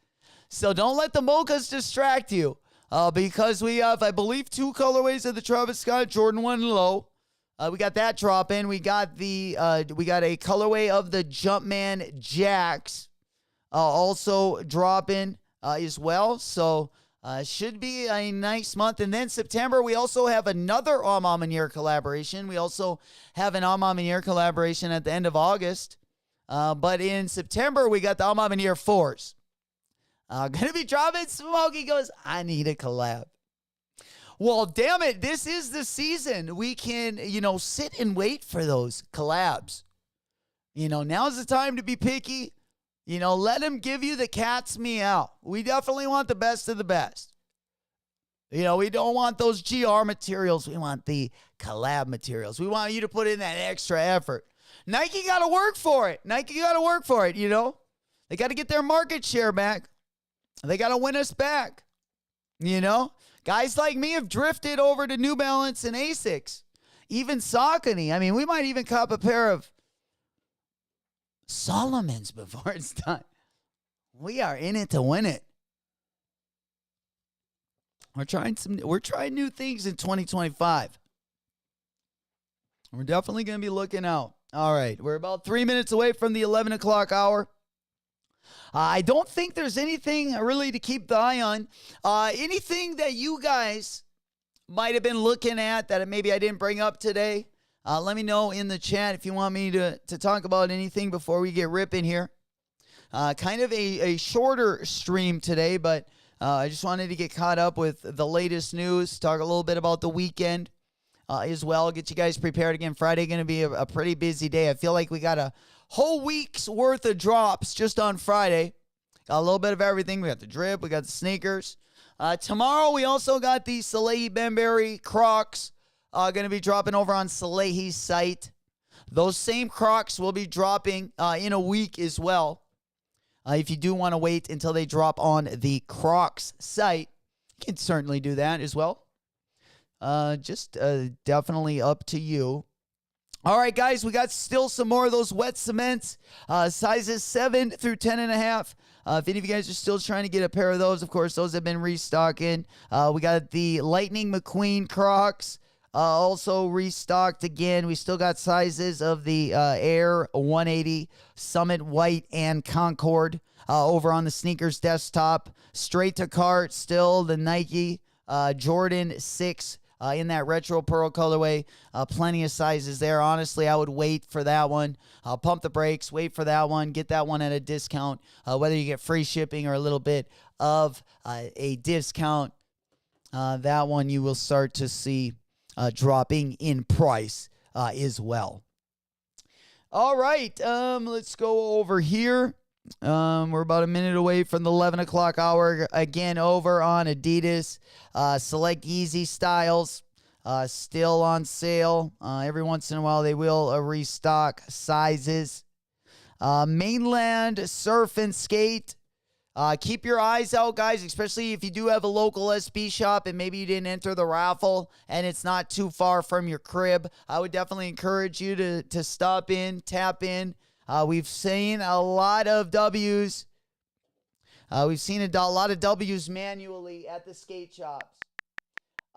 So don't let the mochas distract you, because we have, I believe, 2 colorways of the Travis Scott Jordan 1 low. We got that drop in. We got a colorway of the Jumpman Jacks also drop in as well. So should be a nice month. And then September, we also have another Armand collaboration. We also have an Armand collaboration at the end of August. But in September, we got the Armand 4s. Gonna be dropping. Smokey goes, I need a collab. Well, damn it. This is the season. We can, sit and wait for those collabs. Now's the time to be picky. Let them give you the cat's meow. We definitely want the best of the best. We don't want those GR materials. We want the collab materials. We want you to put in that extra effort. Nike got to work for it. They got to get their market share back. They got to win us back. Guys like me have drifted over to New Balance and Asics. Even Saucony. I mean, we might even cop a pair of Solomon's before it's done. We are in it to win it. We're trying new things in 2025. We're definitely going to be looking out. All right, we're about 3 minutes away from the 11 o'clock hour. I don't think there's anything really to keep the eye on. Anything that you guys might have been looking at that maybe I didn't bring up today, let me know in the chat if you want me to talk about anything before we get ripping here. Kind of a shorter stream today, but I just wanted to get caught up with the latest news, talk a little bit about the weekend as well, get you guys prepared. Again, Friday going to be a pretty busy day. I feel like we got a whole week's worth of drops just on Friday. Got a little bit of everything. We got the drip, we got the sneakers. Tomorrow we also got the Salehi Benberry Crocs going to be dropping over on Salehi's site. Those same Crocs will be dropping in a week as well. If you do want to wait until they drop on the Crocs site, you can certainly do that as well. Just definitely up to you. All right, guys, we got still some more of those wet cements, sizes 7 through 10.5. If any of you guys are still trying to get a pair of those, of course, those have been restocking. We got the Lightning McQueen Crocs, also restocked again. We still got sizes of the Air 180, Summit White, and Concord over on the sneakers desktop. Straight to cart, still the Nike Jordan 6 in that retro pearl colorway. Plenty of sizes there. Honestly, I would wait for that one. Pump the brakes, wait for that one, get that one at a discount, whether you get free shipping or a little bit of a discount. That one you will start to see dropping in price as well. All right, let's go over here. We're about a minute away from the 11 o'clock hour. Again, over on Adidas. Select Yeezy styles. Still on sale. Every once in a while, they will restock sizes. Mainland Surf and Skate. Keep your eyes out, guys, especially if you do have a local SB shop and maybe you didn't enter the raffle and it's not too far from your crib. I would definitely encourage you to stop in, tap in. We've seen a lot of W's. We've seen a lot of W's manually at the skate shops.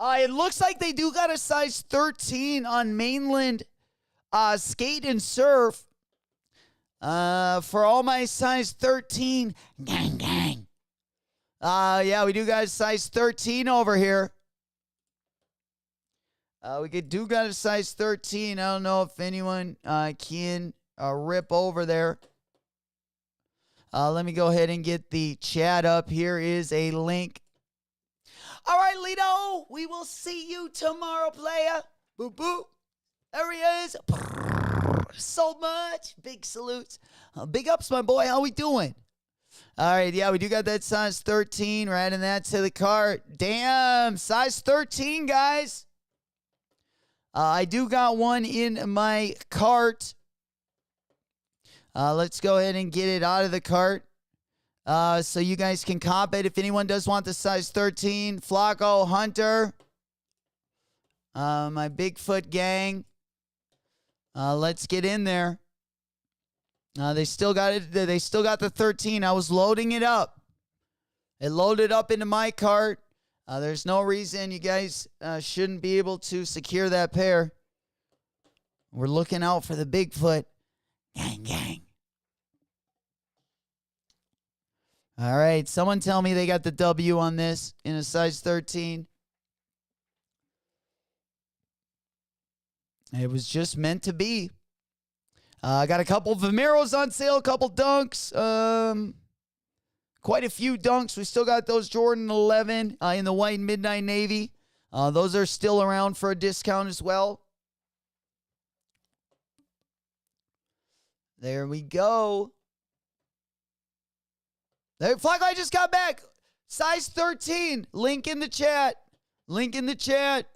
It looks like they do got a size 13 on Mainland Skate and Surf. For all my size 13, gang, gang. Yeah, we do got a size 13 over here. We do got a size 13. I don't know if anyone can rip over there. Let me go ahead and get the chat up. Here is a link. All right, Lido, we will see you tomorrow, player. Boop, boop. There he is. So much. Big salutes. Big ups, my boy. How we doing? All right, yeah, we do got that size 13. We're adding that to the cart. Damn, size 13, guys. I do got one in my cart. Let's go ahead and get it out of the cart so you guys can cop it. If anyone does want the size 13, Flacco, Hunter, my Bigfoot gang, let's get in there. They still got it. They still got the 13. I was loading it up. It loaded up into my cart. There's no reason you guys shouldn't be able to secure that pair. We're looking out for the Bigfoot. Gang, gang. All right, someone tell me they got the W on this in a size 13. It was just meant to be. I got a couple Vomeros on sale, a couple Dunks. Quite a few Dunks. We still got those Jordan 11 in the white midnight navy. Those are still around for a discount as well. There we go. There, Flacco, I just got back. Size 13. Link in the chat. Link in the chat.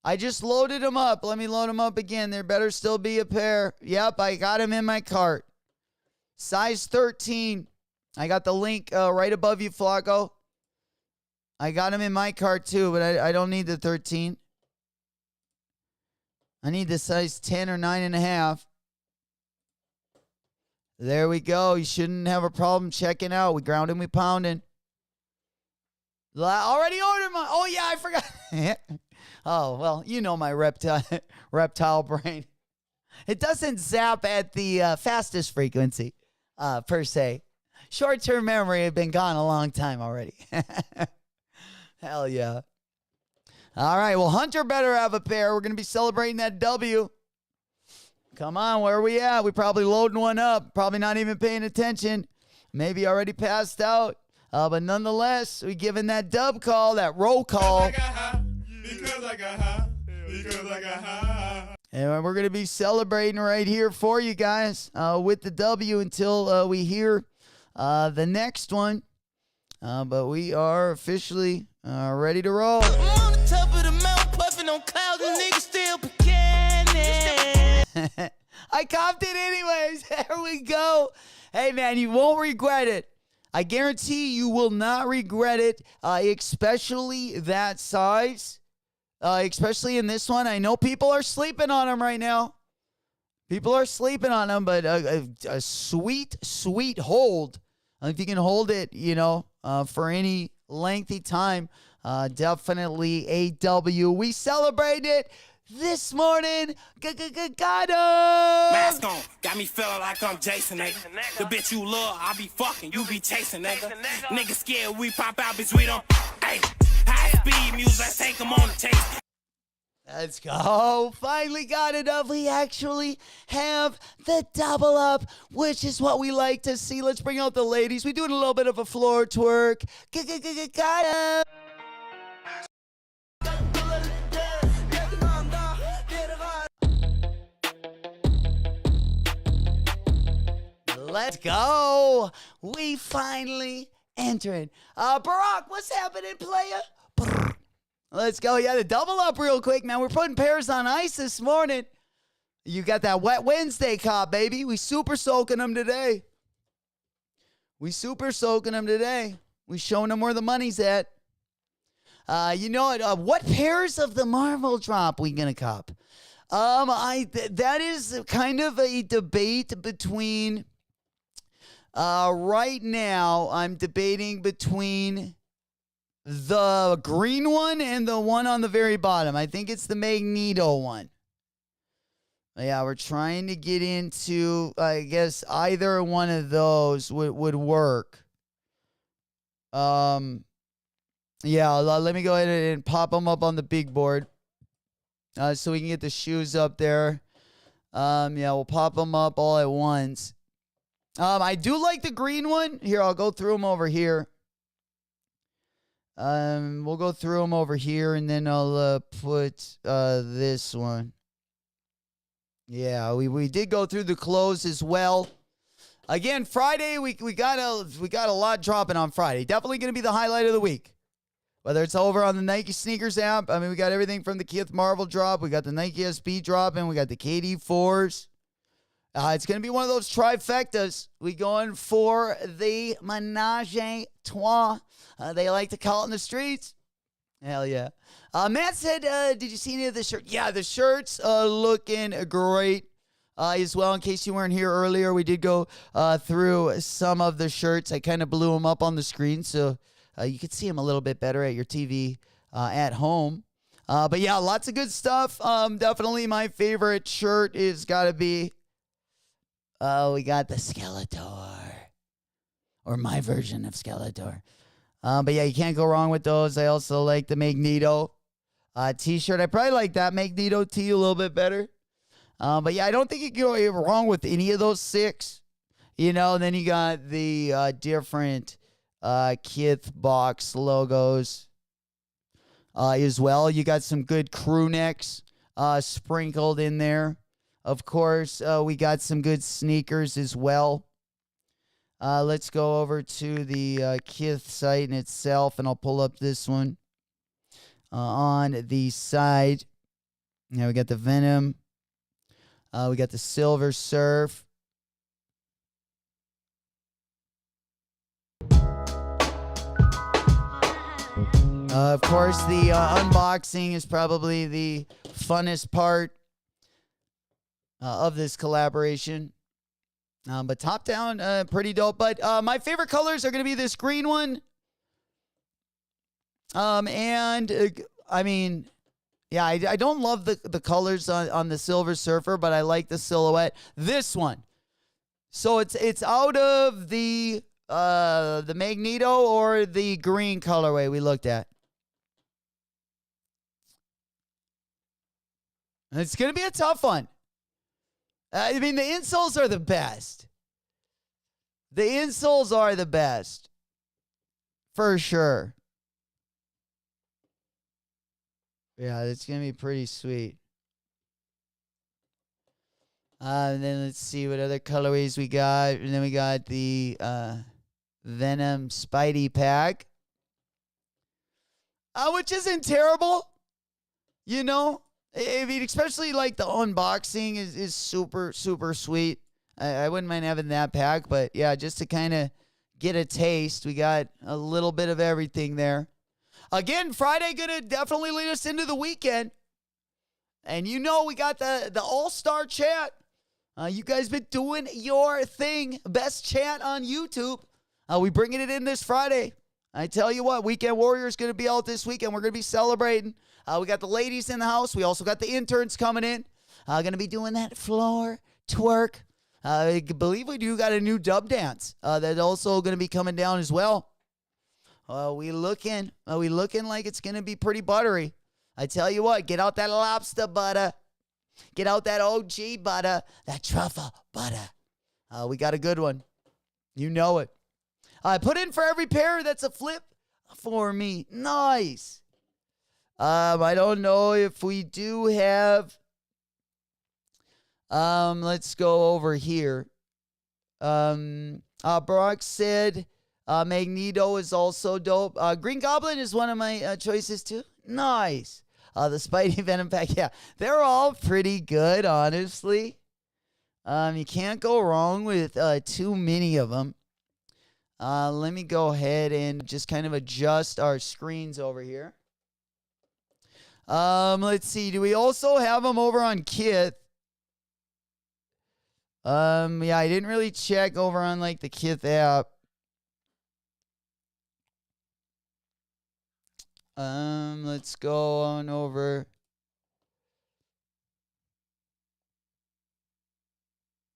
I just loaded them up. Let me load them up again. There better still be a pair. Yep, I got them in my cart. Size 13. I got the link right above you, Flacco. I got them in my cart too, but I don't need the 13. I need the size 10 or 9.5. There we go. You shouldn't have a problem checking out. We grounding, we pounding. Already ordered my... Oh, yeah, I forgot. Oh, well, you know my reptile brain. It doesn't zap at the fastest frequency, per se. Short-term memory had been gone a long time already. Hell yeah. All right, well, Hunter better have a pair. We're going to be celebrating that W. Come on, where are we at? We probably loading one up. Probably not even paying attention. Maybe already passed out. But nonetheless, we giving that dub call, that roll call. Because I got high. And we're going to be celebrating right here for you guys with the W until we hear the next one. But we are officially ready to roll. I'm on the top of the mountain, puffing on clouds, and niggas still beginning. I copped it anyways. There we go. Hey, man, you won't regret it. I guarantee you will not regret it, especially that size, especially in this one. I know people are sleeping on them right now. People are sleeping on them, but a sweet, sweet hold. If you can hold it, for any lengthy time, definitely a W. We celebrate it this morning. Got him. Mask on, got me feeling like I'm Jason, nigga. The bitch you love, I be fucking, you be chasing, nigga. Nigga scared we pop out, bitch, we don't. Hey, high speed music, let's take them on the chase. Let's go. Finally got it up. We actually have the double up, which is what we like to see. Let's bring out the ladies. We doing a little bit of a floor twerk. Got him. Let's go. We finally entered. Barack, what's happening, player? Brr. Let's go. Yeah, the double up real quick, man. We're putting pairs on ice this morning. You got that wet Wednesday cop, baby. We super soaking them today. We showing them where the money's at. What pairs of the Marvel drop we gonna cop? That is kind of a debate between. Right now, I'm debating between the green one and the one on the very bottom. I think it's the Magneto one. Yeah, we're trying to get into, I guess, either one of those would work. Yeah, let me go ahead and pop them up on the big board so we can get the shoes up there. Yeah, we'll pop them up all at once. I do like the green one. Here, I'll go through them over here. We'll go through them over here, and then I'll put this one. Yeah, we did go through the clothes as well. Again, Friday we got a lot dropping on Friday. Definitely going to be the highlight of the week. Whether it's over on the Nike sneakers app, I mean, we got everything from the Kith Marvel drop, we got the Nike SB drop, and we got the KD4s. It's going to be one of those trifectas. We going for the menage a trois. They like to call it in the streets. Hell yeah. Matt said, did you see any of the shirts? Yeah, the shirts looking great as well. In case you weren't here earlier, we did go through some of the shirts. I kind of blew them up on the screen so you could see them a little bit better at your TV at home. But yeah, lots of good stuff. Definitely my favorite shirt is got to be, we got the Skeletor. Or my version of Skeletor. But yeah, you can't go wrong with those. I also like the Magneto t-shirt. I probably like that Magneto tee a little bit better. But yeah, I don't think you can go wrong with any of those six. Then you got the different Kith box logos as well. You got some good crew necks sprinkled in there. Of course, we got some good sneakers as well. Let's go over to the Kith site in itself, and I'll pull up this one on the side. Now we got the Venom. We got the Silver Surf. Of course, the unboxing is probably the funnest part of this collaboration. But top down, pretty dope. But my favorite colors are going to be this green one. I mean, yeah, I don't love the colors on the Silver Surfer, but I like the silhouette. This one. So it's out of the The Magneto or the green colorway we looked at? It's going to be a tough one. I mean, the insoles are the best. The insoles are the best. For sure. Yeah, it's going to be pretty sweet. And then let's see what other colorways we got. And then we got the Venom Spidey pack. Which isn't terrible. You know? I mean, especially like the unboxing is super, super sweet. I wouldn't mind having that pack. But yeah, just to kind of get a taste, we got a little bit of everything there. Again, Friday going to definitely lead us into the weekend. And you know we got the all-star chat. You guys been doing your thing. Best chat on YouTube. We bringing it in this Friday. I tell you what, Weekend Warrior is going to be out this weekend. We're going to be celebrating. We got the ladies in the house. We also got the interns coming in. Going to be doing that floor twerk. I believe we do got a new dub dance that's also going to be coming down as well. We looking like it's going to be pretty buttery. I tell you what, get out that lobster butter. Get out that OG butter, that truffle butter. We got a good one. You know it. Put in for every pair. That's a flip for me. Nice. I don't know if we do have. Let's go over here. Brock said Magneto is also dope. Green Goblin is one of my choices too. Nice. The Spidey Venom pack. Yeah, they're all pretty good, honestly. You can't go wrong with too many of them. Let me go ahead and just kind of adjust our screens over here. Let's see. Do we also have them over on Kith? Yeah, I didn't really check over on like the Kith app. Let's go on over.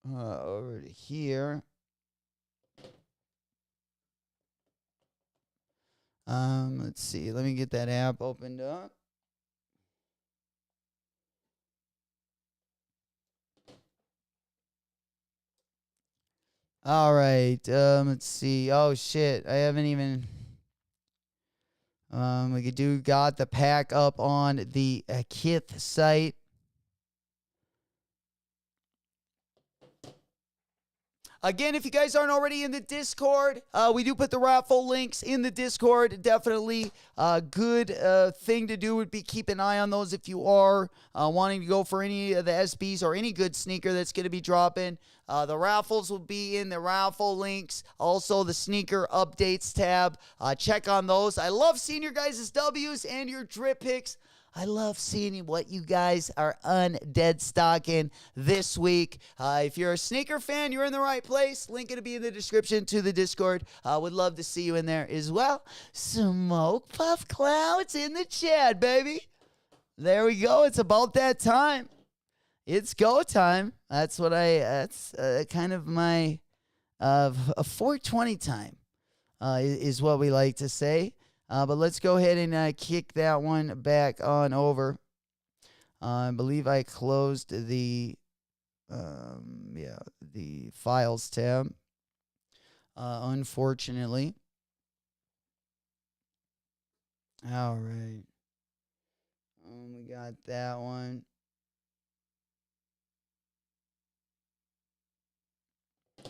Over to here. Let's see. Let me get that app opened up. All right. Let's see. Oh shit. I haven't even. We got the pack up on the Kith site. Again, if you guys aren't already in the Discord, we do put the raffle links in the Discord. Definitely a good thing to do would be keep an eye on those if you are wanting to go for any of the SBs or any good sneaker that's going to be dropping. The raffles will be in the raffle links. Also, the sneaker updates tab. Check on those. I love seeing your guys' W's and your drip picks. I love seeing what you guys are undead stocking this week. If you're a sneaker fan, you're in the right place. Link to be in the description to the Discord. Would love to see you in there as well. Smoke Puff Clouds in the chat, baby. There we go. It's about that time. It's go time. That's kind of my a 420 time is what we like to say. But let's go ahead and kick that one back on over. I believe I closed the files tab. Unfortunately. All right. We got that one.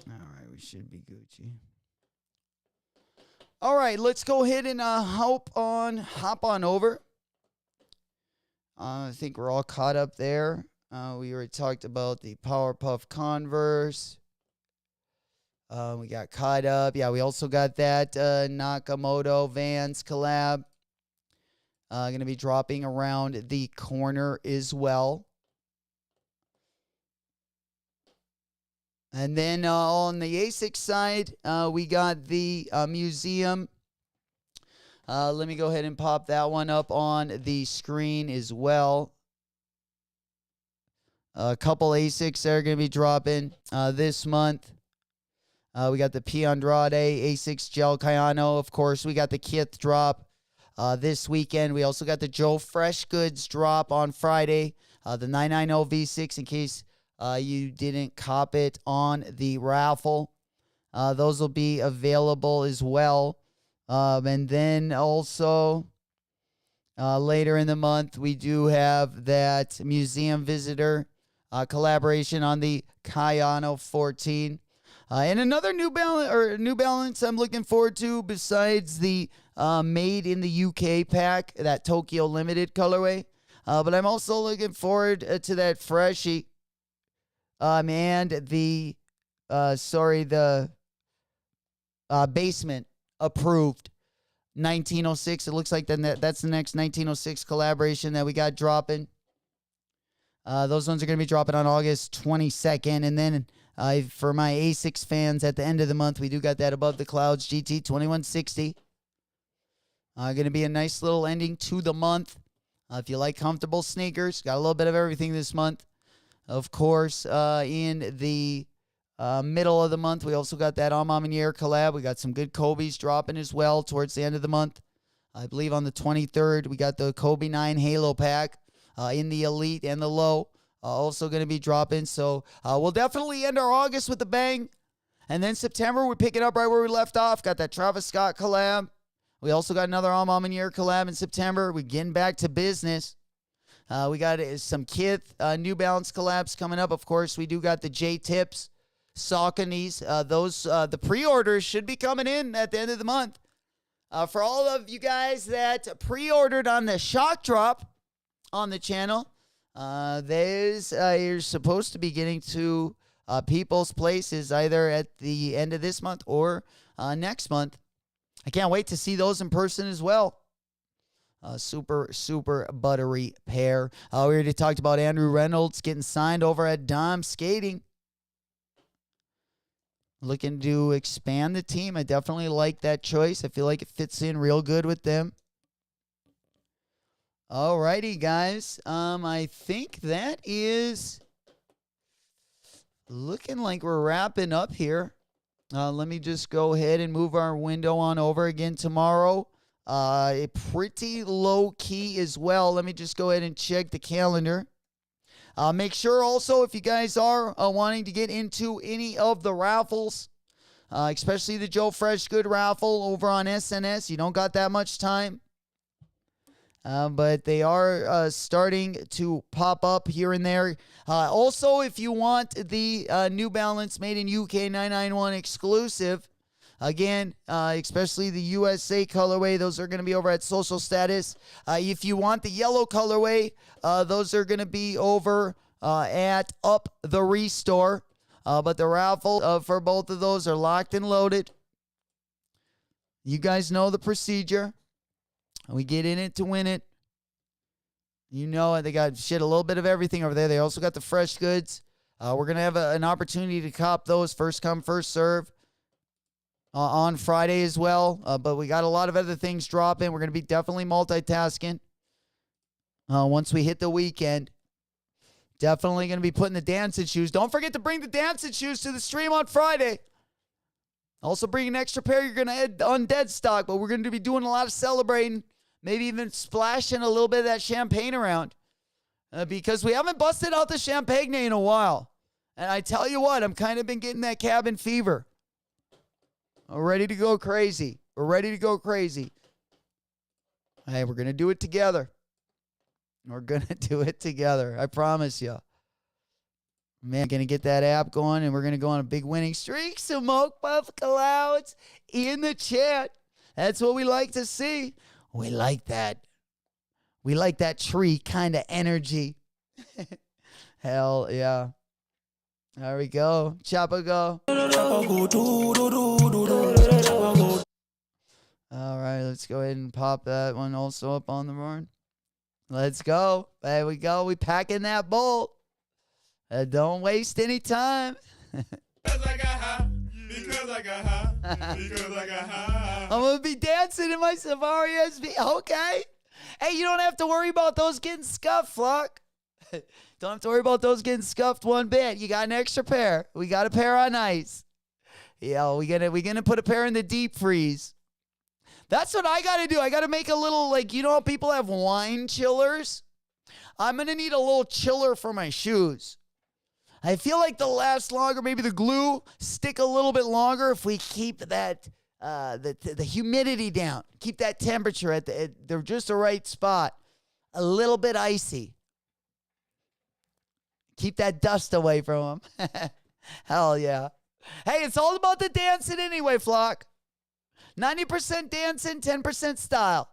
All right, we should be Gucci. All right, let's go ahead and hop on over. I think we're all caught up there. We already talked about the PowerPuff Converse. We got caught up. Yeah, we also got that Nakamoto Vans collab. Going to be dropping around the corner as well. And then on the ASIC side, we got the museum. Let me go ahead and pop that one up on the screen as well. A couple ASICs that are going to be dropping this month. We got the P. Andrade A6 Gel Cayano. Of course, we got the Kith drop this weekend. We also got the Joe Fresh Goods drop on Friday. The 990 V6 in case you didn't cop it on the raffle. Those will be available as well. And then also later in the month, we do have that Museum Visitor collaboration on the Cayano 14. And another New Balance I'm looking forward to besides the Made in the UK pack, that Tokyo Limited colorway. But I'm also looking forward to that Freshie and the Basement approved 1906. It looks like that's the next 1906 collaboration that we got dropping. Those ones are going to be dropping on August 22nd. And then for my A6 fans, at the end of the month, we do got that Above the Clouds GT 2160. Going to be a nice little ending to the month. If you like comfortable sneakers, got a little bit of everything this month. Of course, in the middle of the month, we also got that Amamanier collab. We got some good Kobe's dropping as well towards the end of the month. I believe on the 23rd, we got the Kobe 9 Halo pack in the Elite and the Low. Also going to be dropping. So we'll definitely end our August with a bang. And then September, we're picking up right where we left off. Got that Travis Scott collab. We also got another Amamanier collab in September. We're getting back to business. We got some Kith New Balance collabs coming up. Of course, we do got the J-Tips, Sauconys. The pre-orders should be coming in at the end of the month. For all of you guys that pre-ordered on the Shock Drop on the channel, you're supposed to be getting to people's places either at the end of this month or next month. I can't wait to see those in person as well. Super, super buttery pair. We already talked about Andrew Reynolds getting signed over at Dom Skating. Looking to expand the team. I definitely like that choice. I feel like it fits in real good with them. Alrighty, guys. I think that is looking like we're wrapping up here. Let me just go ahead and move our window on over again tomorrow. Pretty low key as well. Let me just go ahead and check the calendar. Make sure also if you guys are wanting to get into any of the raffles, especially the Joe Fresh Good raffle over on SNS, you don't got that much time. But they are starting to pop up here and there. Also, if you want the New Balance Made in UK 991 exclusive, again, especially the USA colorway, those are going to be over at Social Status. If you want the yellow colorway, those are going to be over at Up the Restore. But the raffle for both of those are locked and loaded. You guys know the procedure. We get in it to win it. You know it. They got a little bit of everything over there. They also got the fresh goods. We're going to have an opportunity to cop those first come, first serve on Friday as well. But we got a lot of other things dropping. We're going to be definitely multitasking once we hit the weekend. Definitely going to be putting the dancing shoes. Don't forget to bring the dancing shoes to the stream on Friday. Also bring an extra pair. You're going to add on dead stock, but we're going to be doing a lot of celebrating. Maybe even splashing a little bit of that champagne around. Because we haven't busted out the champagne in a while. And I tell you what, I'm kind of been getting that cabin fever. I'm ready to go crazy. We're ready to go crazy. Hey, we're going to do it together. We're going to do it together. I promise you. Man, going to get that app going, and we're going to go on a big winning streak. Smoke Puff Clouds in the chat. That's what we like to see. We like that. We like that tree kind of energy. Hell yeah. There we go. Choppa go. All right, let's go ahead and pop that one also up on the board. Let's go. There we go. We packing that bolt. Don't waste any time. Because I got high. Because I got high. Because I got high. I'm going to be dancing in my Safari SB. Okay. Hey, you don't have to worry about those getting scuffed, Flock. Don't have to worry about those getting scuffed one bit. You got an extra pair. We got a pair on ice. Yeah, we gonna put a pair in the deep freeze. That's what I gotta do. I gotta make a little, like, you know how people have wine chillers? I'm gonna need a little chiller for my shoes. I feel like they'll last longer. Maybe the glue stick a little bit longer if we keep that the humidity down. Keep that temperature at they're just the right spot. A little bit icy. Keep that dust away from them. Hell yeah. Hey, it's all about the dancing anyway, flock. 90% dancing, 10% style.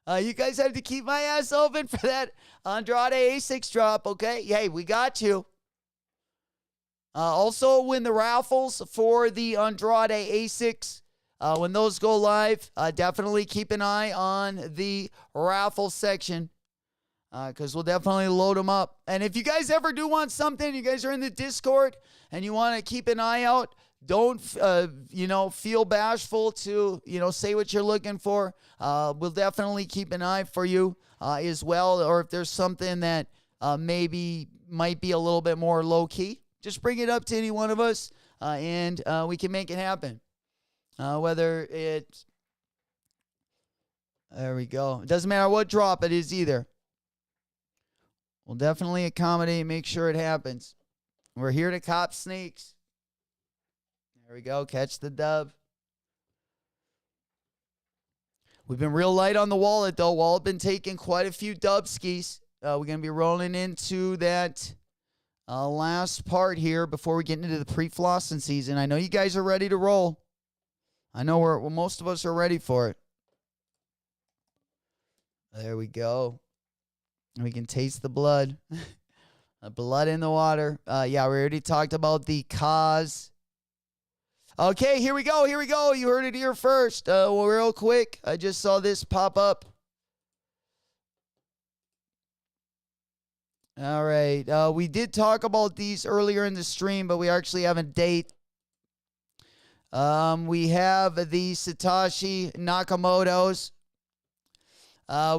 You guys have to keep my ass open for that Andrade A6 drop, okay? Hey, we got you. Also, when the raffles for the Andrade A6, when those go live, definitely keep an eye on the raffle section because we'll definitely load them up. And if you guys ever do want something, you guys are in the Discord and you want to keep an eye out, don't, feel bashful to, say what you're looking for. We'll definitely keep an eye for you as well. Or if there's something that maybe might be a little bit more low-key, just bring it up to any one of us and we can make it happen. Whether it's, there we go. It doesn't matter what drop it is either. We'll definitely accommodate and make sure it happens. We're here to cop sneaks. There we go. Catch the dub. We've been real light on the wallet, though. Wallet been taking quite a few dub skis. We're going to be rolling into that last part here before we get into the pre-flossing season. I know you guys are ready to roll. I know most of us are ready for it. There we go. We can taste the blood. The blood in the water. Yeah, we already talked about the cause. Okay, here we go. You heard it here first. Real quick, I just saw this pop up. All right. We did talk about these earlier in the stream, but we actually have a date. We have the Satoshi Nakamoto's.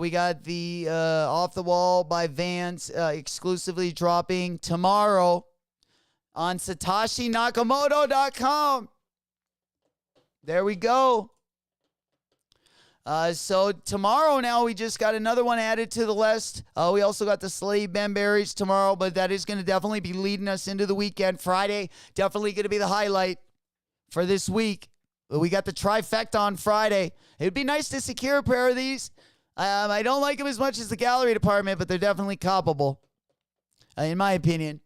We got the Off the Wall by Vans exclusively dropping tomorrow on SatoshiNakamoto.com. There we go. So tomorrow now we just got another one added to the list. We also got the Slave Benberries tomorrow, but that is going to definitely be leading us into the weekend. Friday, definitely going to be the highlight for this week. We got the trifecta on Friday. It'd be nice to secure a pair of these. I don't like them as much as the gallery department, but they're definitely coppable, in my opinion.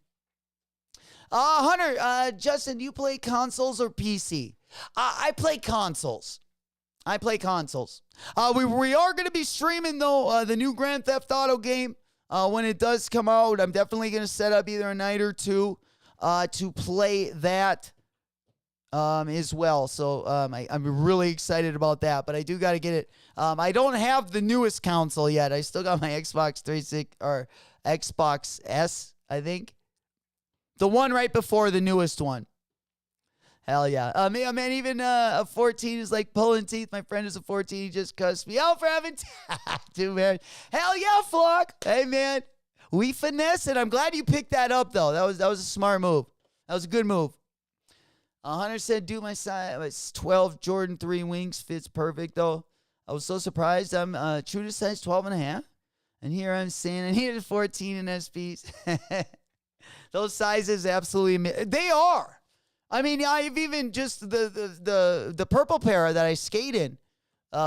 Hunter, Justin, do you play consoles or PC? I play consoles. We are going to be streaming, though, the new Grand Theft Auto game. When it does come out, I'm definitely going to set up either a night or two to play that as well. So I'm really excited about that, but I do got to get it. I don't have the newest console yet. I still got my Xbox 360 or Xbox S, I think. The one right before the newest one. Hell yeah. Man, even a 14 is like pulling teeth. My friend is a 14. He just cussed me out for having tattoo, man. Hell yeah, flock. Hey, man. We finesse it. I'm glad you picked that up, though. That was a smart move. That was a good move. Hunter said, do my size 12 Jordan 3 wings. Fits perfect, though. I was so surprised. I'm true to size 12 and a half. And here I'm standing here at 14 in SPs. Those sizes absolutely, they are. I mean, I've even just the purple pair that I skate in,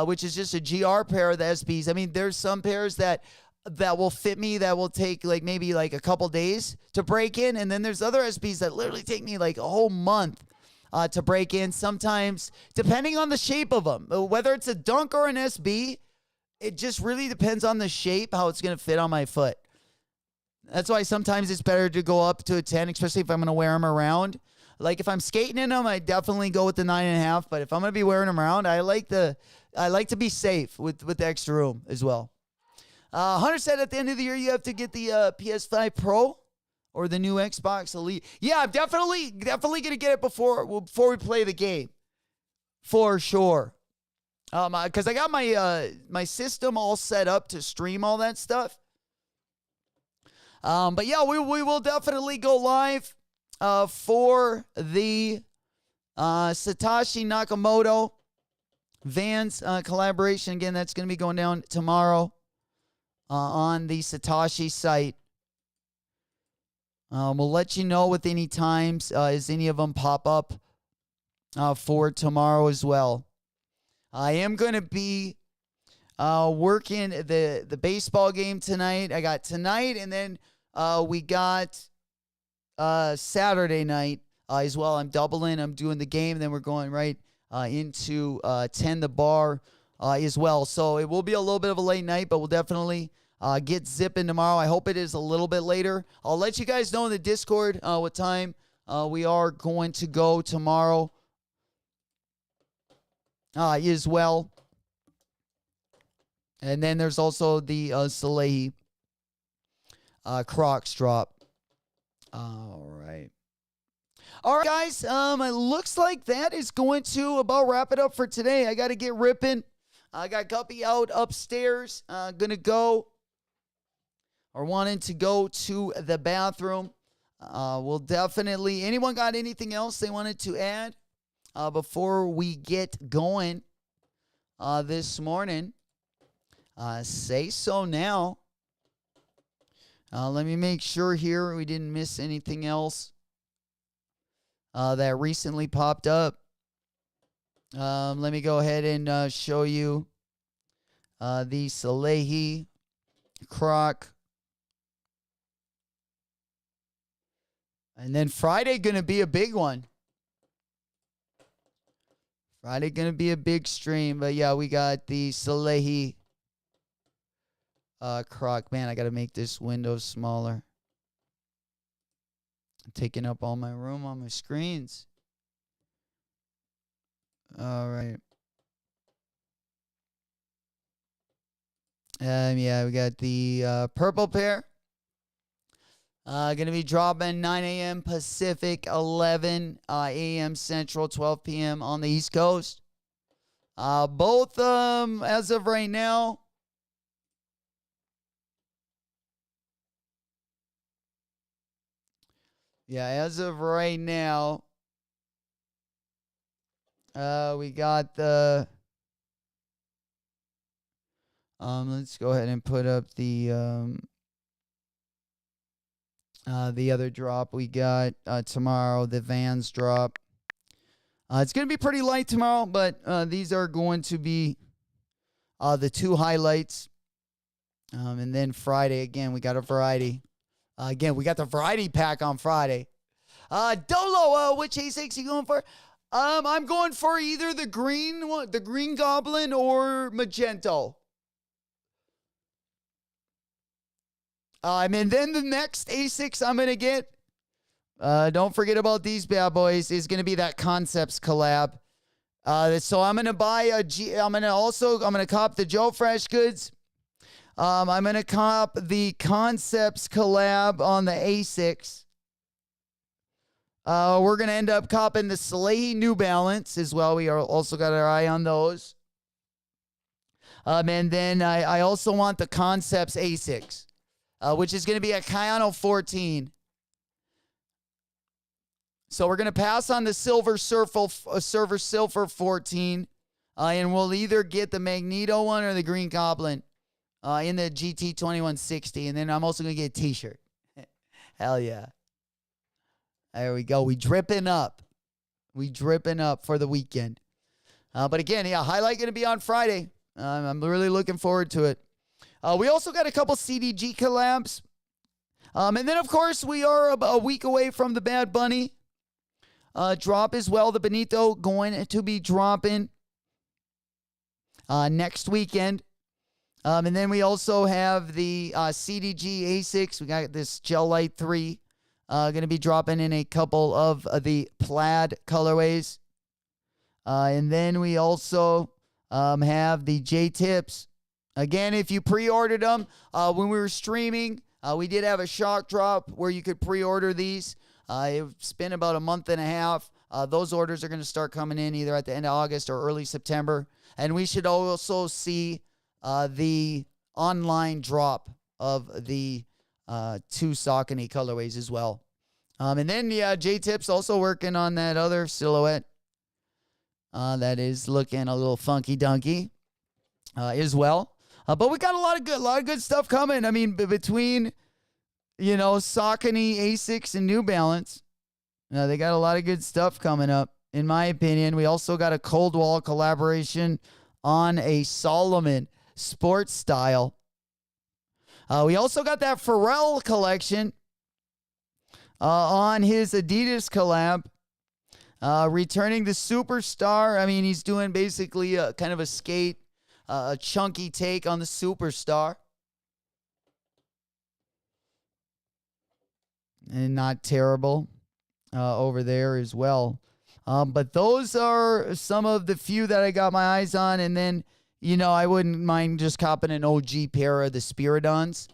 which is just a GR pair of the SBs. I mean, there's some pairs that will fit me that will take maybe a couple days to break in. And then there's other SBs that literally take me like a whole month to break in. Sometimes, depending on the shape of them, whether it's a dunk or an SB, it just really depends on the shape, how it's going to fit on my foot. That's why sometimes it's better to go up to a 10, especially if I'm going to wear them around. Like if I'm skating in them, I definitely go with the 9.5. But if I'm going to be wearing them around, I like to be safe with the extra room as well. Hunter said at the end of the year, you have to get the PS5 Pro or the new Xbox Elite. Yeah, I'm definitely going to get it before we play the game. For sure. Because I got my system all set up to stream all that stuff. But yeah, we will definitely go live for the Satoshi Nakamoto, Vans collaboration. Again, that's going to be going down tomorrow on the Satoshi site. We'll let you know with any times as any of them pop up for tomorrow as well. I am going to be working the baseball game tonight. I got tonight, and then we got Saturday night as well. I'm doubling. I'm doing the game, and then we're going right into 10 the bar as well. So it will be a little bit of a late night, but we'll definitely get zipping tomorrow. I hope it is a little bit later. I'll let you guys know in the Discord what time we are going to go tomorrow as well. And then there's also the Salehi Crocs drop. All right. All right, guys. It looks like that is going to about wrap it up for today. I got to get ripping. I got Guppy out upstairs. Gonna go or wanting to go to the bathroom. We'll definitely. Anyone got anything else they wanted to add before we get going this morning? Say so now. Let me make sure here we didn't miss anything else that recently popped up. Let me go ahead and show you the Salehi Croc. And then Friday going to be a big one. Friday going to be a big stream. But yeah, we got the Salehi Croc. Man, I got to make this window smaller. I'm taking up all my room on my screens. All right. Yeah, we got the purple pair. Going to be dropping 9 a.m. Pacific, 11 a.m. Central, 12 p.m. on the East Coast. Both as of right now. Yeah, as of right now, we got the. Let's go ahead and put up the other drop we got tomorrow, the Vans drop. It's going to be pretty light tomorrow, but these are going to be the two highlights. And then Friday, again, we got a variety. Again, we got the variety pack on Friday. Dolo, which A6 you going for? I'm going for either the green one, the green goblin, or magento. And then the next A6 I'm going to get, don't forget about these bad boys, is going to be that Concepts collab. So I'm going to buy I'm going to cop the Joe Fresh goods. I'm going to cop the Concepts collab on the A6. We're going to end up copping the Salehi New Balance as well. We are also got our eye on those. And then I also want the Concepts A6. Which is going to be a Kayano 14. So we're going to pass on the Silver 14. And we'll either get the Magneto one or the Green Goblin in the GT 2160. And then I'm also going to get a t-shirt. Hell yeah. There we go. We dripping up for the weekend. But again, yeah, highlight going to be on Friday. I'm really looking forward to it. We also got a couple CDG collabs. And then, of course, we are a week away from the Bad Bunny drop as well. The Benito going to be dropping next weekend. And then we also have the CDG A6. We got this Gel Light 3 going to be dropping in a couple of the plaid colorways. And then we also have the J-Tips. Again, if you pre-ordered them, when we were streaming, we did have a shock drop where you could pre-order these. It's been about a month and a half. Those orders are going to start coming in either at the end of August or early September. And we should also see the online drop of the two Saucony colorways as well. And then, yeah, J-Tips also working on that other silhouette. that is looking a little funky dunky as well. But we got a lot of good stuff coming. I mean, between, Saucony, Asics, and New Balance, they got a lot of good stuff coming up, in my opinion. We also got a Cold Wall collaboration on a Solomon sports style. We also got that Pharrell collection on his Adidas collab. Returning the Superstar. I mean, he's doing basically a kind of a skate, a chunky take on the Superstar. And not terrible over there as well. But those are some of the few that I got my eyes on. And then, I wouldn't mind just copping an OG pair of the Spiridons.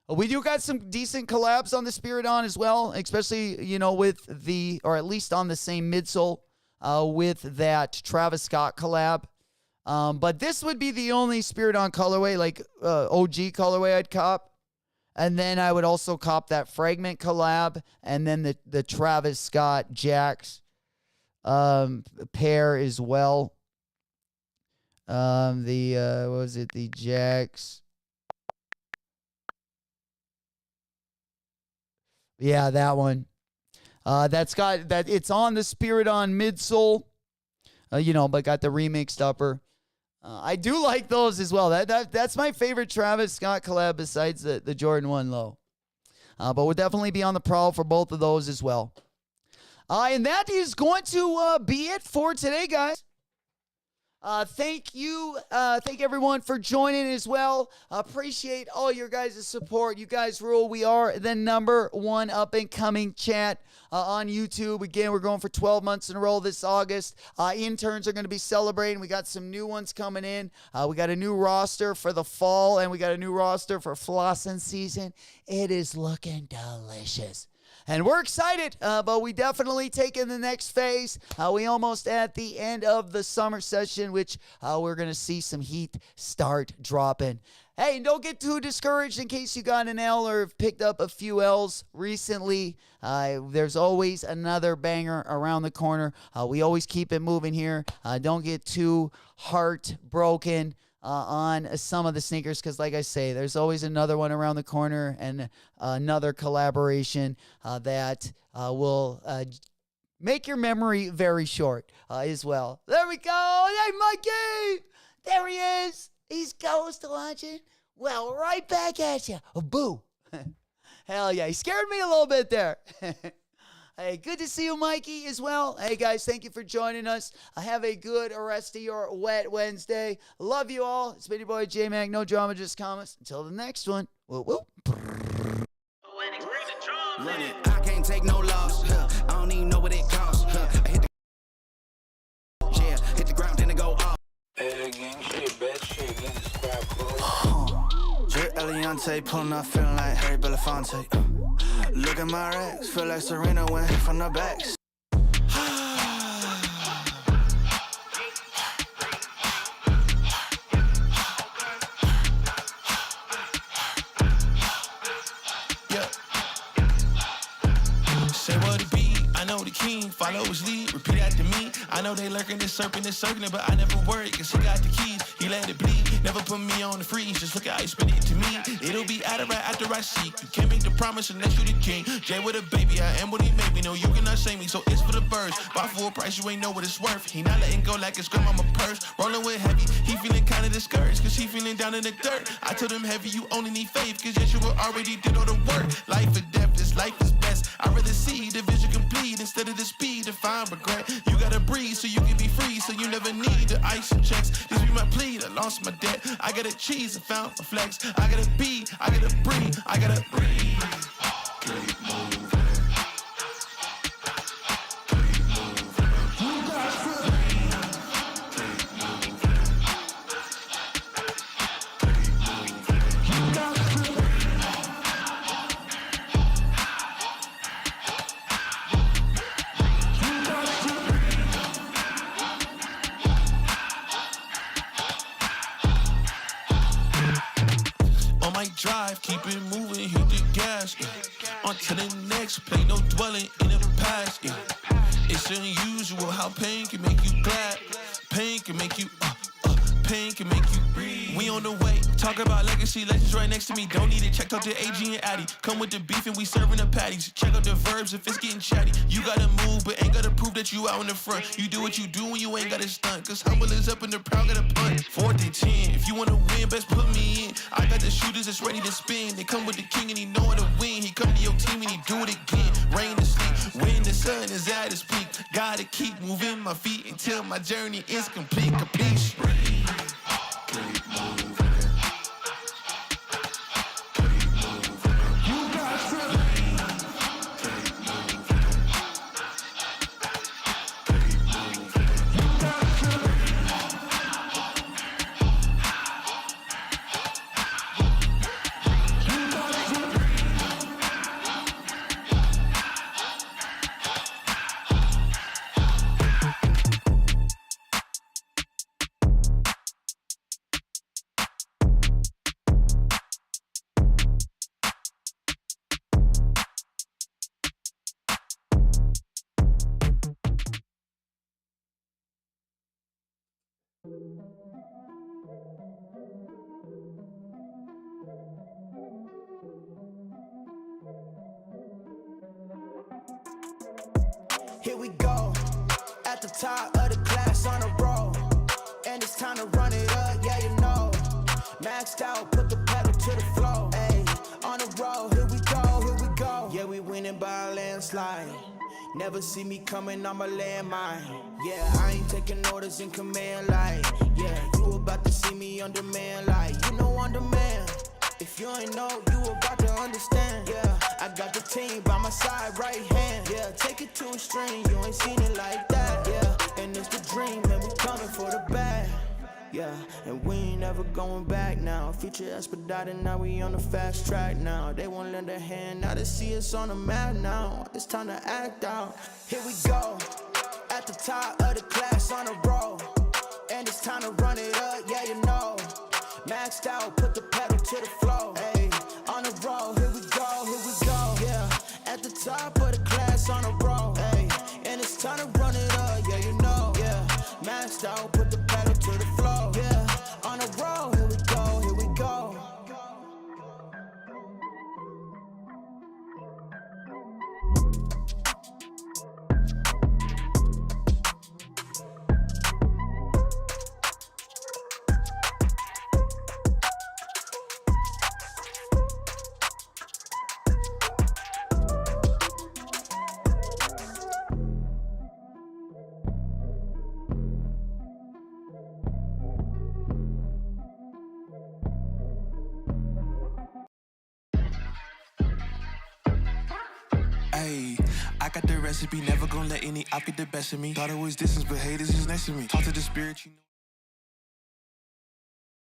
We do got some decent collabs on the Spiridon as well, especially, with or at least on the same midsole with that Travis Scott collab. But this would be the only Spiridon colorway, like OG colorway I'd cop. And then I would also cop that Fragment collab and then the Travis Scott Jax pair as well. The Jax. Yeah, that one. That's got that. It's on the Spiridon midsole, but got the remixed upper. I do like those as well. That's my favorite Travis Scott collab besides the Jordan 1 low. But we'll definitely be on the prowl for both of those as well. And that is going to be it for today, guys. Thank you. Thank everyone for joining as well. Appreciate all your guys' support. You guys rule. We are the #1 up-and-coming chat on YouTube. Again, we're going for 12 months in a row this August. Interns are going to be celebrating. We got some new ones coming in. We got a new roster for the fall, and we got a new roster for flossing season. It is looking delicious. And we're excited, but we definitely taking the next phase. We almost at the end of the summer session, which we're going to see some heat start dropping. Hey, don't get too discouraged in case you got an L or have picked up a few L's recently. There's always another banger around the corner. We always keep it moving here. Don't get too heartbroken on some of the sneakers, because like I say, there's always another one around the corner and another collaboration that will make your memory very short as well. There we go. Hey, Mikey. There he is. He's ghost watching. Well, right back at you. Boo. Hell yeah. He scared me a little bit there. Hey, good to see you, Mikey, as well. Hey, guys, thank you for joining us. Have a good rest of your wet Wednesday. Love you all. It's been your boy, J-Mac. No drama, just comments. Until the next one. Whoop, whoop. I can't take no loss. I don't even know what it costs. I hit the ground, then it go off. Jay Eliante pulling up, feeling like Harry Belafonte. Look at my racks, feel like Serena went from the backs. Say what it be, I know the king, follow his lead, repeat after me. I know they lurking, this serpent is circling, but I never worry, cause he got the keys, he let it bleed. Never put me on the freeze, just look at how you spit it to me. It'll be out of right after I seek. You can't make the promise unless you the king. Jay with a baby, I am what he made me. No, you cannot shame me, so it's for the birds. Buy for a price, you ain't know what it's worth. He not letting go like it's grandmama purse. Rolling with heavy, he feeling kinda discouraged, cause he feeling down in the dirt. I told him heavy, you only need faith, cause yes, you already did all the work. Life or death, this life is best. I'd rather see the vision complete instead of the speed to find regret. You gotta breathe so you can be free, so you never need the ice and checks. This be my plea, I lost my debt. I gotta cheese, I found a flex. I gotta be, I gotta breathe, I gotta breathe. Keep moving. Drive, keep it moving, hit the gas, yeah. On to the next, play no dwelling in the past, yeah. It's unusual how pain can make you glad. Pain can make you pain can make you breathe. We on the way, talk about legacy, legends right next to me. Don't need it, check out the AG and Addy. Come with the beef and we serving the patties. Check out the verbs if it's getting chatty. You gotta move, but ain't gotta prove that you out in the front. You do what you do when you ain't gotta stunt. Cause humble is up and the proud gotta punt. 4th and 10, if you wanna win, best put me in. I got the shooters that's ready to spin. They come with the king and he know how to win. He come to your team and he do it again. Rain to sleep, when the sun is at its peak. Gotta keep moving my feet until my journey is complete. Capiche? Here we go, at the top of the class on a roll. And it's time to run it up, yeah you know. Maxed out, put the pedal to the floor. Ayy, on a roll, here we go, here we go. Yeah, we winning by a landslide. Never see me coming on my landmine. Yeah, I ain't taking orders in command like. Yeah, you about to see me on demand like. You know on demand. If you ain't know, you about to understand. Yeah, I got the team by my side, right hand. Yeah, take it to a string, you ain't seen it like that. Yeah, and it's the dream, and we coming for the bag. Yeah, and we ain't ever going back now. Future expedited, now we on the fast track now. They won't lend a hand, now they see us on the map now. It's time to act out. Here we go, at the top of the class on a roll. And it's time to run it up, yeah you know. Maxed out, put the pedal to the floor. Ayy, on the roll, here we go, here we go. Yeah, at the top of the class on a roll. Ayy, and it's time to run it up, yeah you know. Yeah, maxed out, put the pedal to the floor. Yeah, on the roll, here we go, here we go. I got the recipe, never gonna let any op get the best of me. Thought it was distance, but haters is next to me. Talk to the spirit, you know.